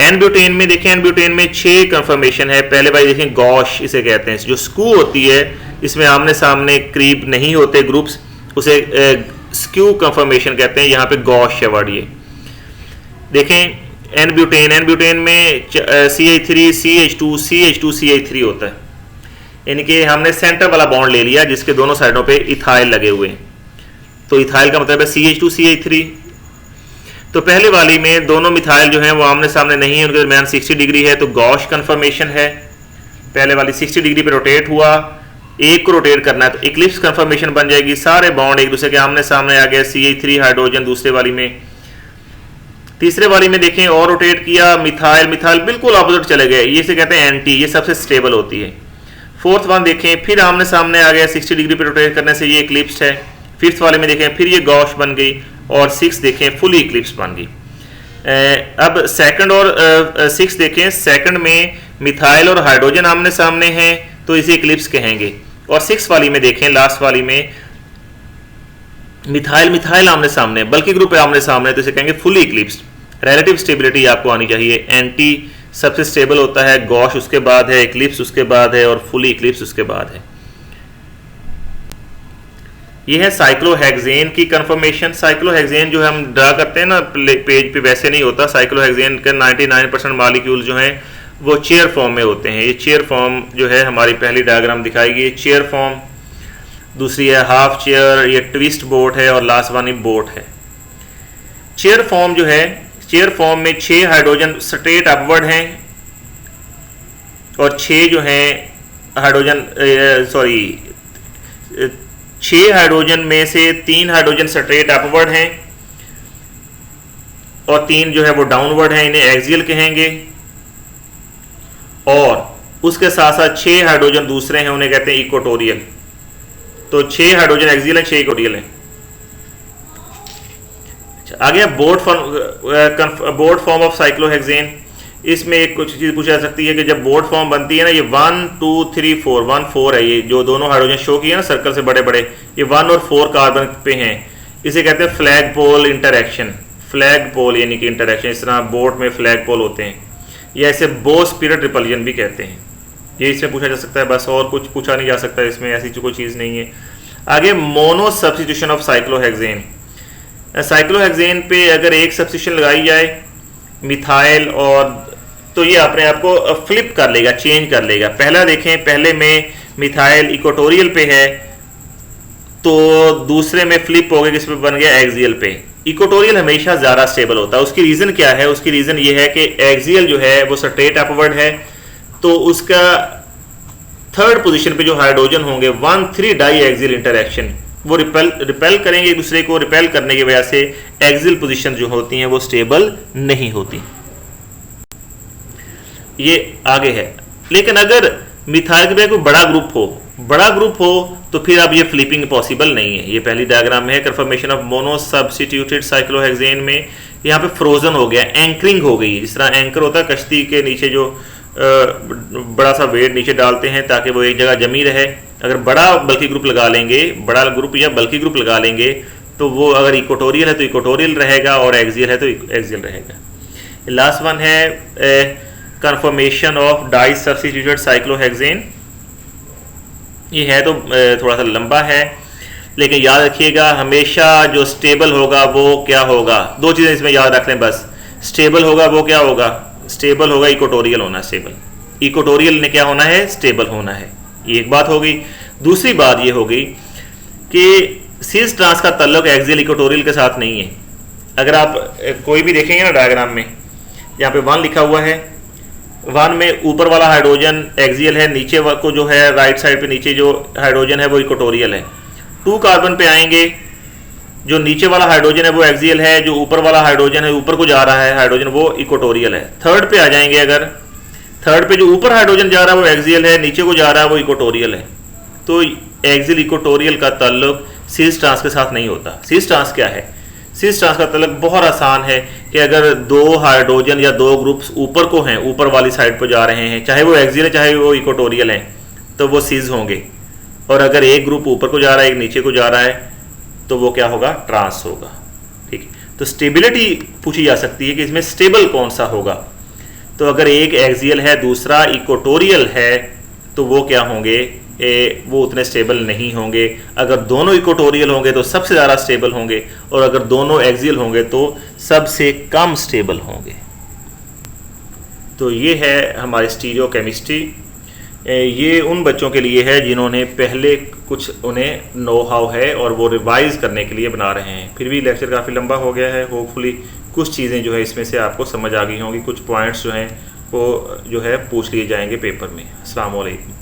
एन ब्यूटेन में देखें, एन ब्यूटेन में 6 कन्फर्मेशन है। पहले वाली देखें गॉश इसे कहते हैं, जो स्क्यू होती है, इसमें आमने सामने करीब नहीं होते ग्रुप्स, उसे स्क्यू कन्फर्मेशन कहते हैं। यहाँ पे गॉश है वर्ड। ये देखें एन ब्यूटेन में CH3 CH2 CH2 CH3 होता है, यानी कि हमने सेंटर वाला बॉन्ड ले लिया जिसके दोनों साइडों पे इथाइल लगे हुए हैं, तो इथाइल का मतलब है CH2 CH3। तो पहले वाली में दोनों मिथाइल जो हैं वो आमने सामने नहीं है, उनके दरमियान 60 डिग्री है, तो गॉश कन्फर्मेशन है। पहले वाली 60 डिग्री पे रोटेट हुआ, एक को रोटेट करना है तो इक्लिप्स कन्फर्मेशन बन जाएगी, सारे बॉन्ड एक दूसरे के आमने सामने आ गए। CH3 हाइड्रोजन दूसरे वाली में। तीसरे वाली में देखें और रोटेट किया, मिथाइल बिल्कुल ऑपोजिट चले गए, ये से कहते हैं एंटी, ये सबसे स्टेबल होती है। फोर्थ वन देखें फिर आमने सामने आ गया, 60 डिग्री पे रोटेट करने से ये इक्लिप्स है। फिफ्थ वाले में देखें फिर ये गॉश बन गई, और 6 देखें फुली इक्लिप्स बन गई। अब सेकंड और 6 देखें, सेकंड में मिथाइल और हाइड्रोजन आमने सामने हैं तो इसे इक्लिप्स कहेंगे। और 6 वाली में देखें, लास्ट वाली में मिथाइल आमने सामने, बल्कि ग्रुप आमने सामने, तो इसे कहेंगे फुली इक्लिप्स। रिलेटिव स्टेबिलिटी आपको आनी चाहिए, एंटी सबसे स्टेबल होता है, गॉश उसके बाद है, इक्लिप्स उसके बाद है, और फुली इक्लिप्स उसके बाद है। ये है साइक्लोहेक्सेन की कन्फर्मेशन। साइक्लोहेक्सेन जो हम ड्रा करते हैं ना पेज पे, वैसे नहीं होता। साइक्लोहेक्सेन के 99% मॉलिक्यूल जो हैं वो चेयर फॉर्म में होते हैं। ये चेयर फॉर्म जो है हमारी पहली डायग्राम दिखाएगी, ये चेयर फॉर्म, दूसरी है हाफ चेयर, ये ट्विस्ट बोट है, और लास्ट वन बोट है। चेयर फॉर्म जो है, चेयर फॉर्म में 6 हाइड्रोजन स्ट्रेट अपवर्ड हैं, और 6 जो हैं हाइड्रोजन 6 हाइड्रोजन में से 3 हाइड्रोजन स्ट्रेट अपवर्ड हैं, और 3 जो है वो डाउनवर्ड हैं, इन्हें एक्सियल कहेंगे। और उसके साथ साथ 6 हाइड्रोजन दूसरे हैं, उन्हें कहते हैं इक्वेटोरियल। तो 6 हाइड्रोजन एक्सियल हैं, 6 इक्वेटोरियल हैं। आ गया बोर्ड फॉर्म ऑफ साइक्लोहेक्सेन। इसमें एक कुछ चीज पूछा जा सकती है कि जब बोर्ड फॉर्म बनती है ना, ये 1 2 3 4 1 4 है, ये जो दोनों हाइड्रोजन शो किए ना सर्कल से बड़े बड़े, ये 1 और 4 कार्बन पे हैं। इसे कहते हैं फ्लैग पोल इंटरेक्शन। फ्लैग पोल यानी कि इंटरेक्शन, इस तरह बोट में फ्लैग पोल होते हैं, या इसे बो स्पिरिट रिपल्जन भी कहते हैं। ये इसमें पूछा जा सकता है, बस और कुछ पूछा नहीं जा सकता इसमें, ऐसी कोई चीज़ नहीं है। आगे mono substitution of cyclohexane. Cyclohexane पे अगर एक सब्स्टिट्यूशन लगाई जाए मिथाइल और, तो ये अपने आप को फ्लिप कर लेगा, चेंज कर लेगा। पहला देखें, पहले में मिथाइल इक्वेटोरियल पे है तो दूसरे में फ्लिप हो गया, किस पे बन गया, एक्सियल पे। इक्वेटोरियल हमेशा ज़्यादा स्टेबल होता है। उसकी रीज़न क्या है? उसकी रीज़न ये है कि एक्सियल जो है वो स्ट्रेट अपवर्ड है, तो उसका थर्ड पोजीशन पे जो हाइड्रोजन होंगे 1,3 डाई एक्सियल इंटरेक्शन, वो रिपेल करेंगे एक दूसरे को। रिपेल करने की वजह से एक्सियल पोजीशन जो होती हैं वो स्टेबल नहीं होती। ये आगे है। लेकिन अगर मिथाइल के बजाय कोई बड़ा ग्रुप हो तो फिर अब ये फ्लिपिंग पॉसिबल नहीं है। ये पहली डायग्राम में है, conformation of mono substituted cyclohexane में यहाँ पे फ्रोजन हो गया, एंकरिंग हो गई। जिस तरह एंकर होता है कश्ती के नीचे, जो बड़ा सा वेट नीचे डालते हैं ताकि वो एक जगह जमी रहे। अगर बड़ा बल्कि ग्रुप लगा लेंगे, बड़ा ग्रुप या बल्कि ग्रुप लगा लेंगे, तो वो अगर इक्वेटोरियल है तो इक्वेटोरियल रहेगा और एक्सियल है तो एक्सियल रहेगा। लास्ट वन है conformation of di substituted cyclohexane. ये है तो थोड़ा सा लंबा है, लेकिन याद रखिएगा हमेशा जो स्टेबल होगा वो क्या होगा, दो चीज़ें इसमें याद रख लें बस। स्टेबल होगा वो क्या होगा, स्टेबल होगा इक्वेटोरियल होना, स्टेबल इक्वेटोरियल ने क्या होना है, स्टेबल होना है। ये एक बात हो गई। दूसरी बात ये हो गई कि सिस ट्रांस का ताल्लुक एक्सियल इक्वेटोरियल के साथ नहीं है। अगर आप कोई भी देखेंगे ना डायग्राम में, यहाँ पे 1 लिखा हुआ है, 1 में ऊपर वाला हाइड्रोजन एक्सियल है, नीचे को जो है राइट साइड पे नीचे जो हाइड्रोजन है वो इक्वेटोरियल है। 2 कार्बन पे आएंगे, जो नीचे वाला हाइड्रोजन है वो एक्सियल है, जो ऊपर वाला हाइड्रोजन है ऊपर को जा रहा है हाइड्रोजन वो इक्वेटोरियल है। 3rd पे आ जाएंगे, अगर 3rd पे जो ऊपर हाइड्रोजन जा रहा है वो एक्सियल है, नीचे को जा रहा है वो इक्वेटोरियल है। तो एक्सियल इक्वेटोरियल का ताल्लुक सिस ट्रांस के साथ नहीं होता। सिस ट्रांस क्या है? सिस ट्रांस का ताल्लुक बहुत आसान है कि अगर 2 हाइड्रोजन या 2 ग्रुप्स ऊपर को हैं, ऊपर वाली साइड पर जा रहे हैं, चाहे वो एक्सियल है चाहे वो इक्वेटोरियल है, तो वो सिस होंगे। और अगर एक ग्रुप ऊपर को जा रहा है एक नीचे को जा रहा है तो वो क्या होगा, ट्रांस होगा। ठीक है, तो स्टेबिलिटी पूछी जा सकती है कि इसमें स्टेबल कौन सा होगा। तो अगर एक एक्सियल है दूसरा इक्वेटोरियल है तो वो क्या होंगे, वो उतने स्टेबल नहीं होंगे। अगर दोनों इक्वेटोरियल होंगे तो सबसे ज़्यादा स्टेबल होंगे, और अगर दोनों एक्सियल होंगे तो सबसे कम स्टेबल होंगे। तो ये है हमारी स्टीरियो केमिस्ट्री। ये उन बच्चों के लिए है जिन्होंने पहले कुछ उन्हें नो हाउ है और वो रिवाइज करने के लिए बना रहे हैं। फिर भी लेक्चर काफ़ी लंबा हो गया है, होपफुली कुछ चीज़ें जो है इसमें से आपको समझ आ गई होंगी, कुछ पॉइंट्स जो हैं वो जो है पूछ लिए जाएंगे पेपर में। अस्सलाम वालेकुम।